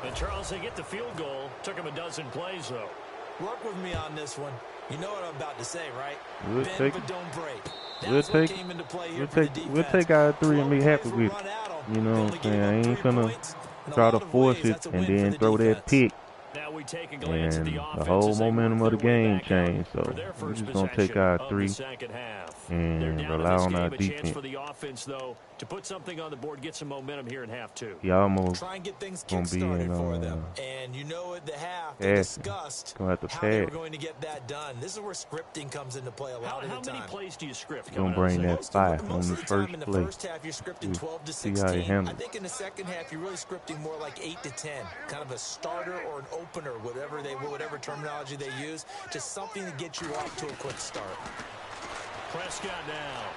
Speaker 2: And Charles, they get the field goal. Took him a dozen plays, though.
Speaker 4: Work with me on this one. You know what I'm about to say, right?
Speaker 3: We'll
Speaker 4: Bend
Speaker 3: take
Speaker 4: but don't break.
Speaker 3: We'll take our 3 and be happy with it. You know what I'm saying? I ain't gonna try to force it and then throw that pick.
Speaker 2: Now we take a glance at
Speaker 3: And
Speaker 2: the
Speaker 3: the whole momentum of the game changed. So
Speaker 2: we're
Speaker 3: we're just gonna take our 3 and rely on our defense.
Speaker 2: For the offense, though, to put something on the board, get some momentum here in half 2.
Speaker 3: He almost
Speaker 4: try and get things
Speaker 3: gonna be in
Speaker 4: for them. And you know at the half they discussed how they were going to get that done. This is where scripting comes into play a lot of the time.
Speaker 2: How many plays do you script?
Speaker 3: Gonna bring that 5 on the first play.
Speaker 4: In the first half, you're scripting 12 to 16.
Speaker 3: See how he handles.
Speaker 4: I think in the second half, you're really scripting more like 8 to 10, kind of a starter or an opener, whatever terminology they use, just something to get you off to a quick start.
Speaker 2: Prescott now.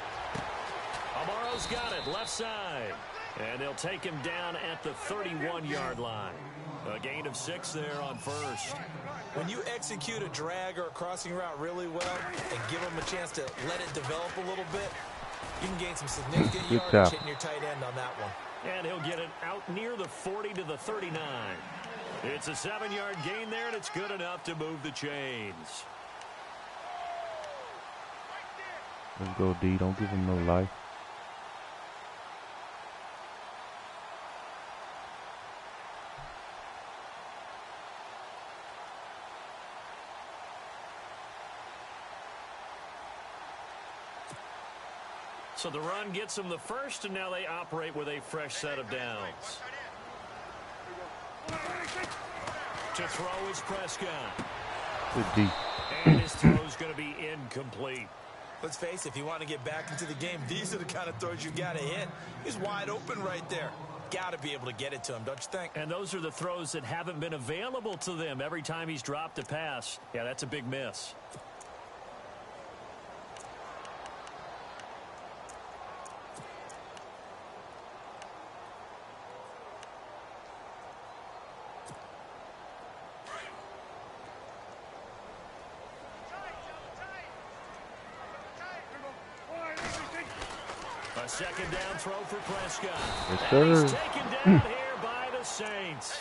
Speaker 2: Amaro's got it, left side. And they'll take him down at the 31-yard line. A gain of 6 there on first.
Speaker 4: When you execute a drag or a crossing route really well and give them a chance to let it develop a little bit, you can gain some significant yardage hitting your tight end on that one.
Speaker 2: And he'll get it out near the 40 to the 39. It's a 7-yard gain there, and it's good enough to move the chains.
Speaker 3: Let's go, D. Don't give him no life.
Speaker 2: So the run gets them the first, and now they operate with a fresh set of downs. To throw is Prescott.
Speaker 3: Good D.
Speaker 2: And his throw's going to be incomplete.
Speaker 4: Let's face it, if you want to get back into the game, these are the kind of throws you got to hit. He's wide open right there. Got to be able to get it to him, don't you think?
Speaker 2: And those are the throws that haven't been available to them every time he's dropped a pass. Yeah, that's a big miss. A second down throw for Prescott.
Speaker 3: Yes,
Speaker 2: and he's
Speaker 3: sir.
Speaker 2: taken down here by the Saints.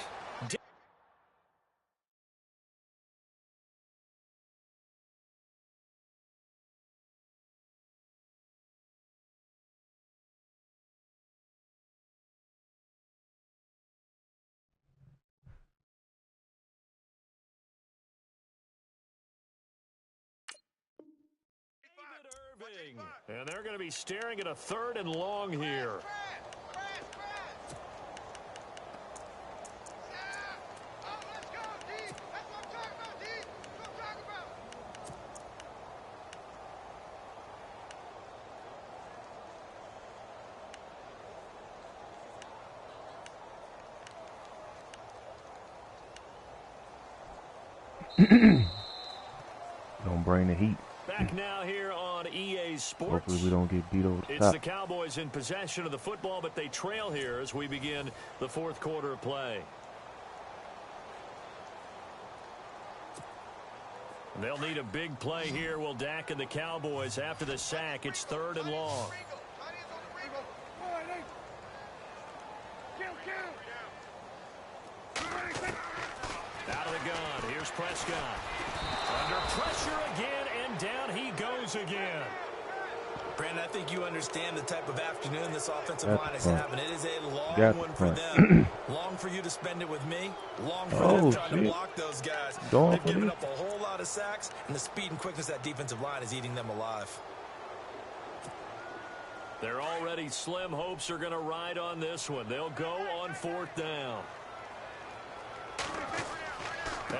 Speaker 2: And they're going to be staring at a 3rd and long here.
Speaker 3: Don't bring the heat.
Speaker 2: Back now here on EA Sports.
Speaker 3: Hopefully we don't get beat over the top.
Speaker 2: It's the Cowboys in possession of the football, but they trail here as we begin the 4th quarter of play. They'll need a big play here. Will Dak and the Cowboys after the sack. It's 3rd and long. Out of the gun. Here's Prescott. Under pressure again, and down he goes again.
Speaker 4: Brandon, I think you understand the type of afternoon this offensive line is having. It is a long one for
Speaker 3: front.
Speaker 4: them. Long for you to spend it with me. Long for them trying to block those guys. They've given up a whole lot of sacks, and the speed and quickness of that defensive line is eating them alive.
Speaker 2: Their already slim hopes are going to ride on this one. They'll go on 4th down.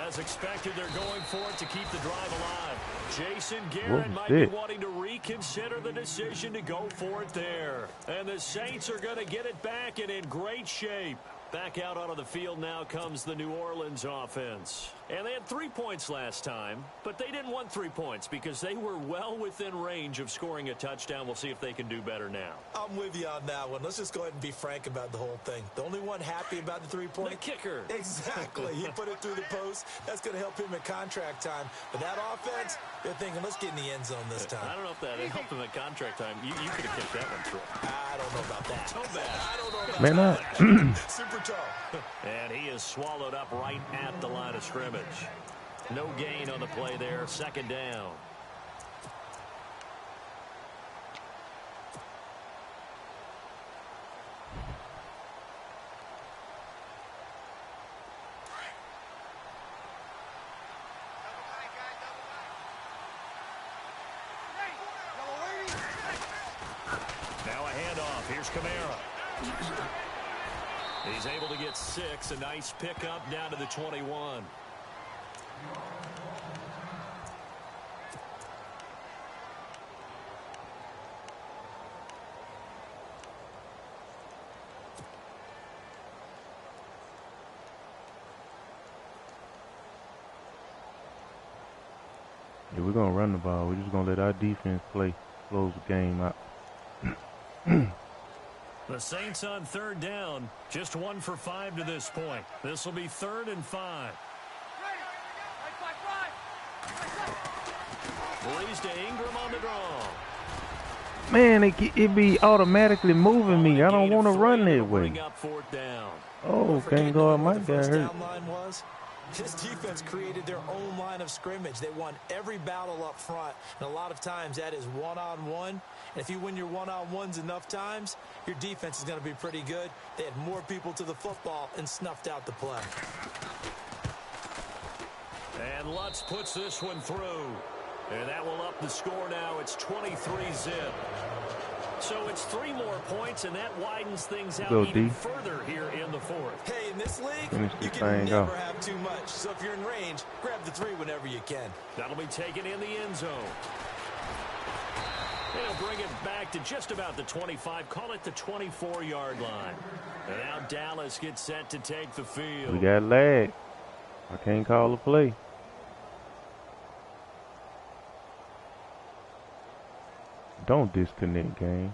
Speaker 2: As expected, they're going for it to keep the drive alive. Jason Garrett might be wanting to reconsider the decision to go for it there. And the Saints are going to get it back and in great shape. Back out onto the field now comes the New Orleans offense. And they had 3 points last time, but they didn't want 3 points because they were well within range of scoring a touchdown. We'll see if they can do better now.
Speaker 4: I'm with you on that one. Let's just go ahead and be frank about the whole thing. The only one happy about the 3-point?
Speaker 2: The kicker.
Speaker 4: Exactly. He put it through the post. That's going to help him at contract time. But that offense, they're thinking, let's get in the end zone this time.
Speaker 2: I don't know if that helped him at contract time. You could have kicked that one through.
Speaker 4: I don't know about that.
Speaker 2: So bad.
Speaker 4: I don't know about
Speaker 3: Man,
Speaker 4: that. Super tall.
Speaker 2: And he is swallowed up right at the line of scrimmage. No gain on the play there. 2nd down. Now a handoff. Here's Kamara. He's able to get 6. A nice pickup down to the 21.
Speaker 3: Yeah, we're going to run the ball. We're just going to let our defense play, close the game out.
Speaker 2: The Saints on 3rd down. Just 1 for 5 to this point. This will be 3rd and 5. Breeze to Ingram on the draw.
Speaker 3: Man, it be automatically moving me. I don't want to run that way.
Speaker 2: Up 4th down.
Speaker 3: Oh, can't go. My guy hurt.
Speaker 4: This defense created their own line of scrimmage. They won every battle up front, and a lot of times that is one-on-one. And if you win your one-on-ones enough times, your defense is going to be pretty good. They had more people to the football and snuffed out the play.
Speaker 2: And Lutz puts this one through. And that will up the score now. It's 23-zip. So it's 3 more points, and that widens things out even further here in the 4th.
Speaker 4: Hey, in this league, you can never have too much. So if you're in range, grab the 3 whenever you can.
Speaker 2: That'll be taken in the end zone. They'll bring it back to just about the 25. Call it the 24-yard line. And now Dallas gets set to take the field.
Speaker 3: We got lag. I can't call a play. Don't disconnect, game.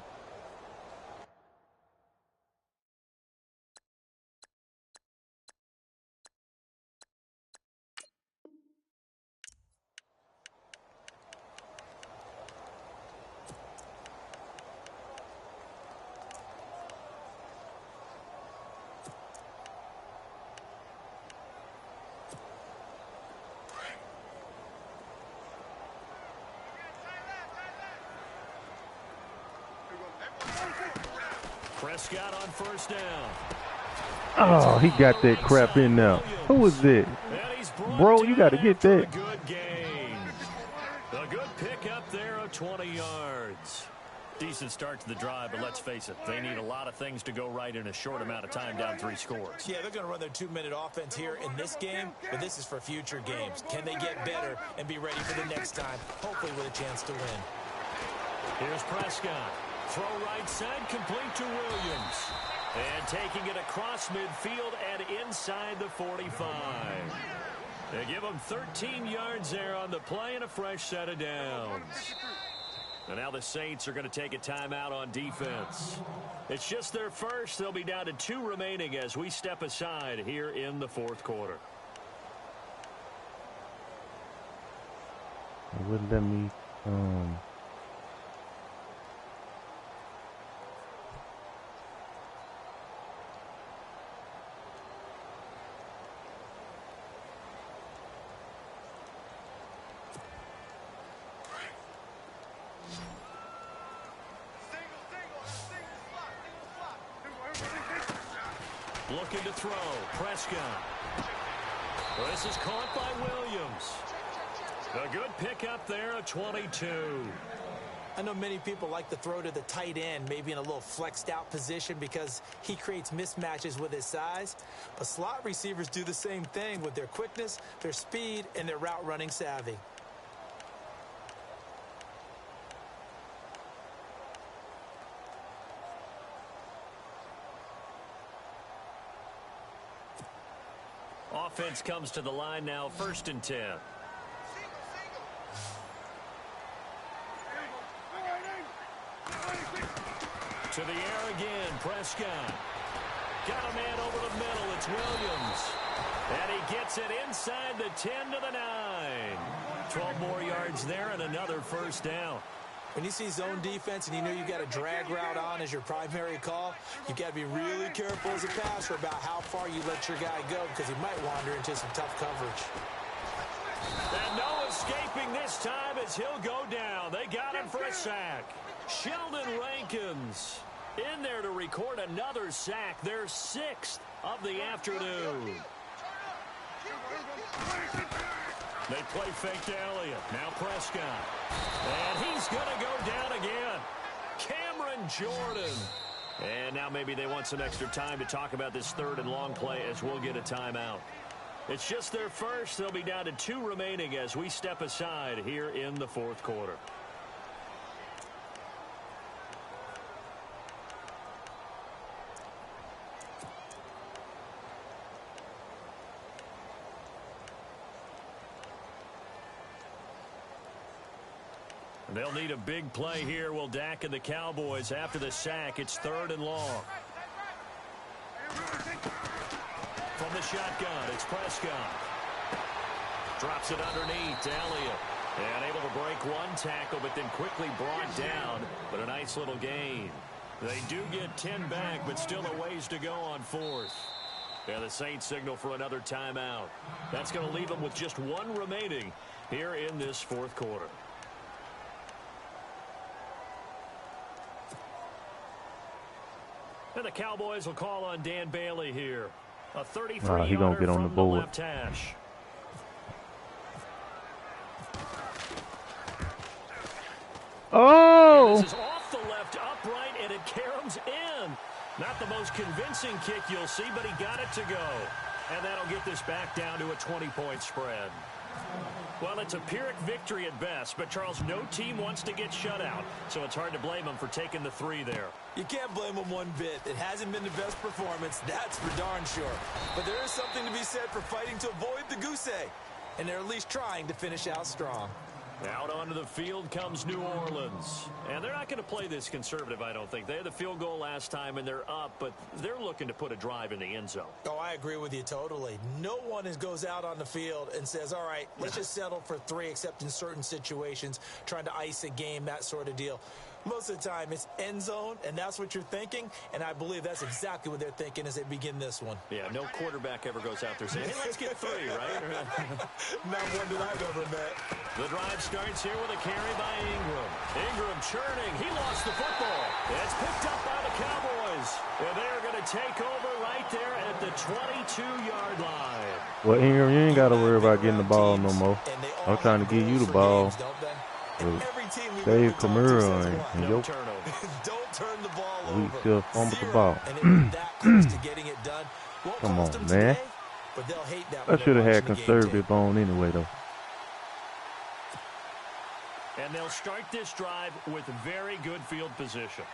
Speaker 2: Prescott on first down.
Speaker 3: Oh, he got that crap in there. Who was it? Bro, you got to get that.
Speaker 2: A good gain. A good pickup there of 20 yards. Decent start to the drive, but let's face it, they need a lot of things to go right in a short amount of time, down 3 scores.
Speaker 4: Yeah, they're going to run their 2-minute offense here in this game, but this is for future games. Can they get better and be ready for the next time, hopefully with a chance to win?
Speaker 2: Here's Prescott. Throw right side, complete to Williams. And taking it across midfield and inside the 45. They give them 13 yards there on the play and a fresh set of downs. And now the Saints are going to take a timeout on defense. It's just their first. They'll be down to 2 remaining as we step aside here in the 4th quarter.
Speaker 3: It wouldn't let me
Speaker 2: Looking to throw. Prescott. Well, this is caught by Williams. A good pickup there, a 22.
Speaker 4: I know many people like to throw to the tight end, maybe in a little flexed out position because he creates mismatches with his size. But slot receivers do the same thing with their quickness, their speed, and their route running savvy.
Speaker 2: Offense comes to the line now, 1st and 10. To the air again, Prescott. Got a man over the middle, it's Williams. And he gets it inside the 10 to the 9. 12 more yards there and another first down.
Speaker 4: When you see zone defense and you know you've got a drag route on as your primary call, you've got to be really careful as a passer about how far you let your guy go because he might wander into some tough coverage.
Speaker 2: And no escaping this time as he'll go down. They got him for a sack. Sheldon Rankins in there to record another sack, their 6th of the afternoon. They play fake to Elliott. Now Prescott. And he's going to go down again. Cameron Jordan. And now maybe they want some extra time to talk about this 3rd and long play as we'll get a timeout. It's just their first. They'll be down to 2 remaining as we step aside here in the 4th quarter. They'll need a big play here. Will Dak and the Cowboys after the sack. It's 3rd and long. From the shotgun, it's Prescott. Drops it underneath to Elliott. And able to break one tackle, but then quickly brought down. But a nice little gain. They do get 10 back, but still a ways to go on 4th. And the Saints signal for another timeout. That's going to leave them with just 1 remaining here in this 4th quarter. And the Cowboys will call on Dan Bailey here. A 33-yarder from the left hash.
Speaker 3: Oh!
Speaker 2: And this is off the left upright, and it caroms in. Not the most convincing kick you'll see, but he got it to go. And that'll get this back down to a 20-point spread. Well, it's a Pyrrhic victory at best, but, Charles, no team wants to get shut out, so it's hard to blame them for taking the 3 there.
Speaker 4: You can't blame them one bit. It hasn't been the best performance, that's for darn sure. But there is something to be said for fighting to avoid the goose egg, and they're at least trying to finish out strong.
Speaker 2: Out onto the field comes New Orleans. And they're not going to play this conservative, I don't think. They had the field goal last time, and they're up, but they're looking to put a drive in the end zone.
Speaker 4: Oh, I agree with you totally. No one goes out on the field and says, all right, let's just settle for 3, except in certain situations, trying to ice a game, that sort of deal. Most of the time, it's end zone, and that's what you're thinking, and I believe that's exactly what they're thinking as they begin this one.
Speaker 2: Yeah, no quarterback ever goes out there saying, hey, let's get 3, right?
Speaker 4: Not one that I've ever met.
Speaker 2: The drive starts here with a carry by Ingram. Ingram churning. He lost the football. It's picked up by the Cowboys. is. And they're going to take over right there at the 22-yard line.
Speaker 3: Well, Ingram, you ain't got to worry about getting the ball no more. I'm trying to give you the ball. Save Kamara and
Speaker 2: no turnover.
Speaker 4: Don't turn the ball
Speaker 3: we
Speaker 4: over.
Speaker 3: still fumbled the ball.
Speaker 4: And it was that close to getting it done.
Speaker 3: Come on, man.
Speaker 4: Today, but they'll hate that
Speaker 3: I should have had conservative on anyway, though.
Speaker 2: And they'll start this drive with very good field position.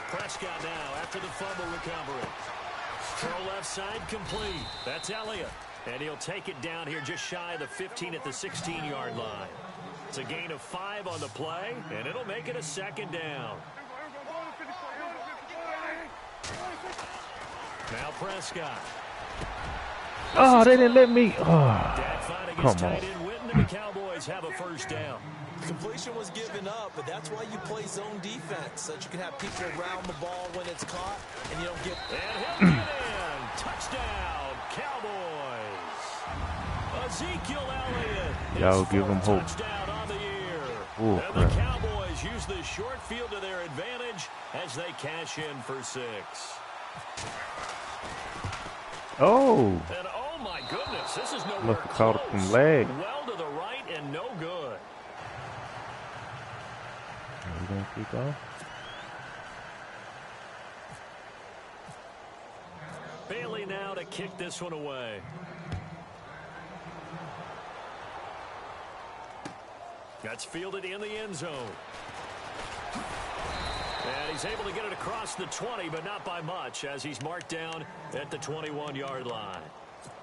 Speaker 2: Prescott now after the fumble recovery. Throw left side complete. That's Elliott. And he'll take it down here just shy of the 15 at the 16-yard line. It's a gain of 5 on the play, and it'll make it a second down. Now Prescott.
Speaker 3: Oh, they didn't let me. Oh,
Speaker 2: Come on. The Cowboys have a first down.
Speaker 4: Completion was given up, but that's why you play zone defense, so that you can have people around the ball when it's caught, and you don't get...
Speaker 2: And he'll get in. Touchdown, Cowboys. Ezekiel Elliott.
Speaker 3: Y'all give them hope.
Speaker 2: Touchdown on the year.
Speaker 3: Ooh,
Speaker 2: and the Cowboys use the short field to their advantage as they cash in for 6.
Speaker 3: Oh.
Speaker 2: And oh my goodness, this is nowhere
Speaker 3: must have caught it
Speaker 2: close.
Speaker 3: from leg.
Speaker 2: Well to the right and no good.
Speaker 3: You gonna kick off?
Speaker 2: Bailey now to kick this one away. That's fielded in the end zone. And he's able to get it across the 20, but not by much, as he's marked down at the 21-yard line.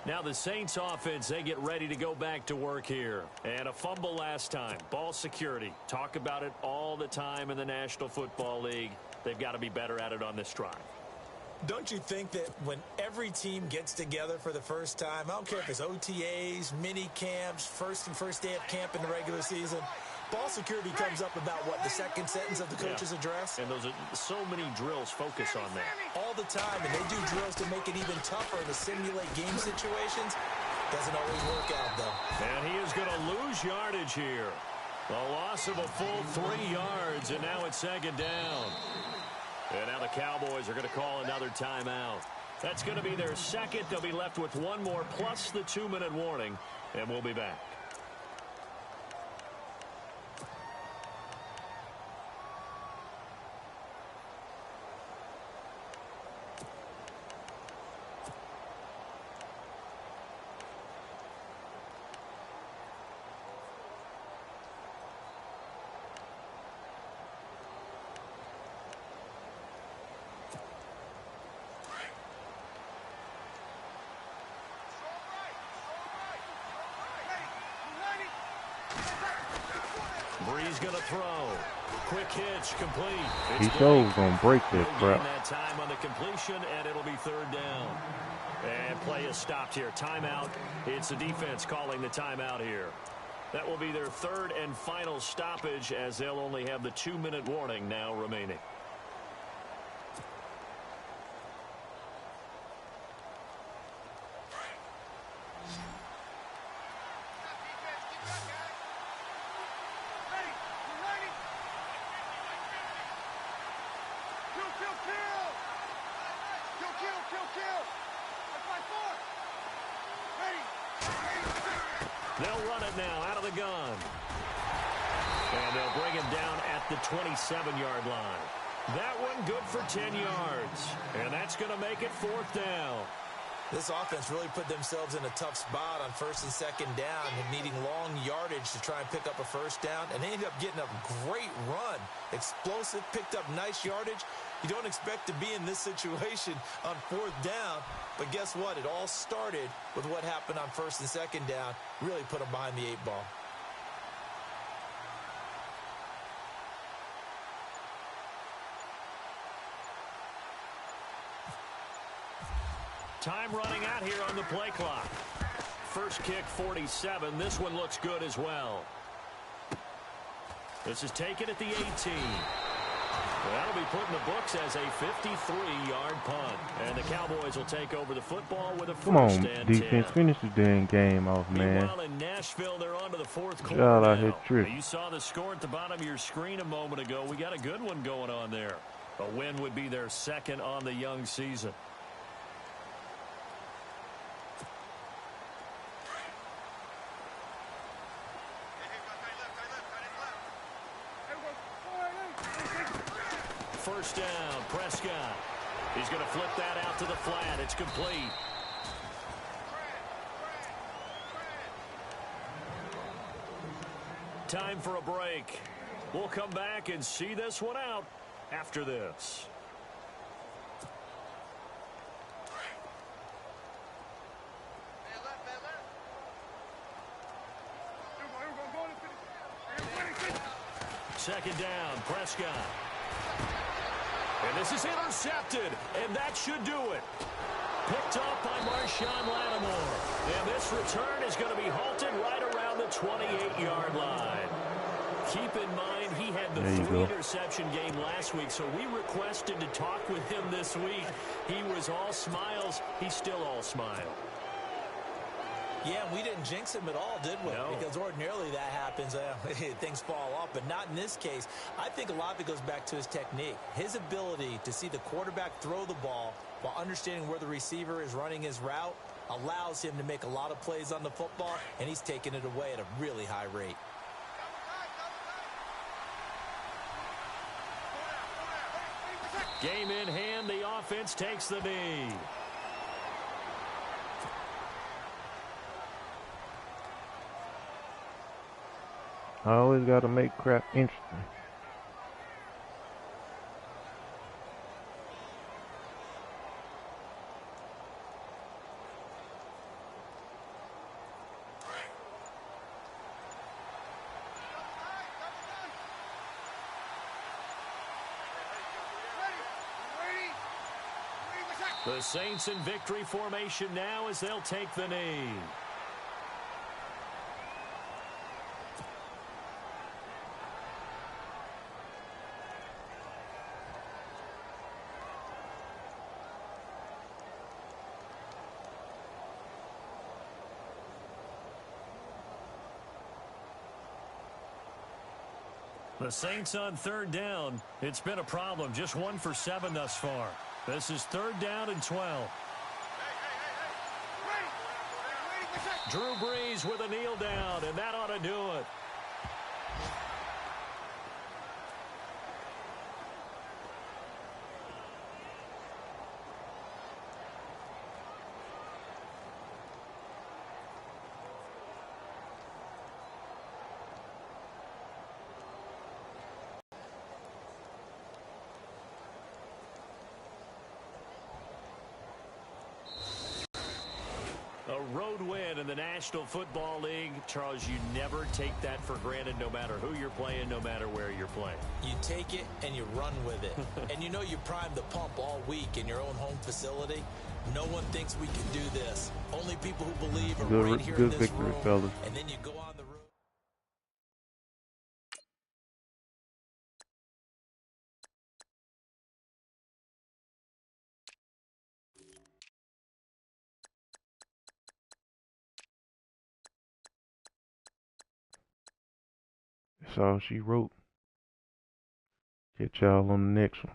Speaker 2: Now the Saints offense, they get ready to go back to work here. And a fumble last time. Ball security. Talk about it all the time in the National Football League. They've got to be better at it on this drive.
Speaker 4: Don't you think that when every team gets together for the first time, I don't care if it's OTAs, mini camps, first day of camp in the regular season, ball security comes up about what, the second sentence of the coach's address?
Speaker 2: And those are so many drills focus on that.
Speaker 4: All the time, and they do drills to make it even tougher to simulate game situations. Doesn't always work out, though.
Speaker 2: And he is going to lose yardage here. A loss of a full 3 yards, and now it's second down. And now the Cowboys are going to call another timeout. That's going to be their second. They'll be left with one more plus the 2-minute warning, and we'll be back. Breeze going to throw. Quick hitch, complete.
Speaker 3: He show's going to break this crap.
Speaker 2: That time on the completion, and it'll be third down. And play is stopped here. Timeout. It's the defense calling the timeout here. That will be their third and final stoppage, as they'll only have the 2-minute warning now remaining. They'll run it now out of the gun. And they'll bring him down at the 27-yard line. That one good for 10 yards. And that's going to make it fourth down.
Speaker 4: This offense really put themselves in a tough spot on first and second down, needing long yardage to try and pick up a first down. And they ended up getting a great run. Explosive, picked up nice yardage. You don't expect to be in this situation on fourth down. But guess what? It all started with what happened on first and second down. Really put them behind the 8 ball.
Speaker 2: Time running out here on the play clock. First kick, 47. This one looks good as well. This is taken at the 18. That'll be put in the books as a 53-yard punt. And the Cowboys will take over the football with a first
Speaker 3: Come on,
Speaker 2: and
Speaker 3: defense,
Speaker 2: 10.
Speaker 3: finish the dang game off, man.
Speaker 2: Meanwhile, in Nashville, they're on to the fourth quarter
Speaker 3: Y'all out
Speaker 2: now.
Speaker 3: here tripping.
Speaker 2: You saw the score at the bottom of your screen a moment ago. We got a good one going on there. A win would be their second on the young season. First down, Prescott. He's going to flip that out to the flat. It's complete. Time for a break. We'll come back and see this one out after this. Second down, Prescott. And this is intercepted, and that should do it. Picked up by Marshawn Lattimore. And this return is going to be halted right around the 28-yard line. Keep in mind, he had the 3-interception game last week, so we requested to talk with him this week. He was all smiles. He's still all smile.
Speaker 4: Yeah, we didn't jinx him at all, did we?
Speaker 2: No.
Speaker 4: Because ordinarily that happens. Things fall off, but not in this case. I think a lot of it goes back to his technique. His ability to see the quarterback throw the ball while understanding where the receiver is running his route allows him to make a lot of plays on the football, and he's taking it away at a really high rate.
Speaker 2: Game in hand, the offense takes the knee.
Speaker 3: I always got to make crap interesting.
Speaker 2: The Saints in victory formation now as they'll take the knee. The Saints on third down. It's been a problem. Just 1 for 7 thus far. This is third down and 12. Drew Brees with a kneel down, and that ought to do it. A road win in the National Football League. Charles, you never take that for granted no matter who you're playing, no matter where you're playing.
Speaker 4: You take it and you run with it. And you know you primed the pump all week in your own home facility. No one thinks we can do this. Only people who believe are right here in this room.
Speaker 3: Fellas.
Speaker 4: And then you go on the road.
Speaker 3: That's all she wrote. Catch y'all on the next one.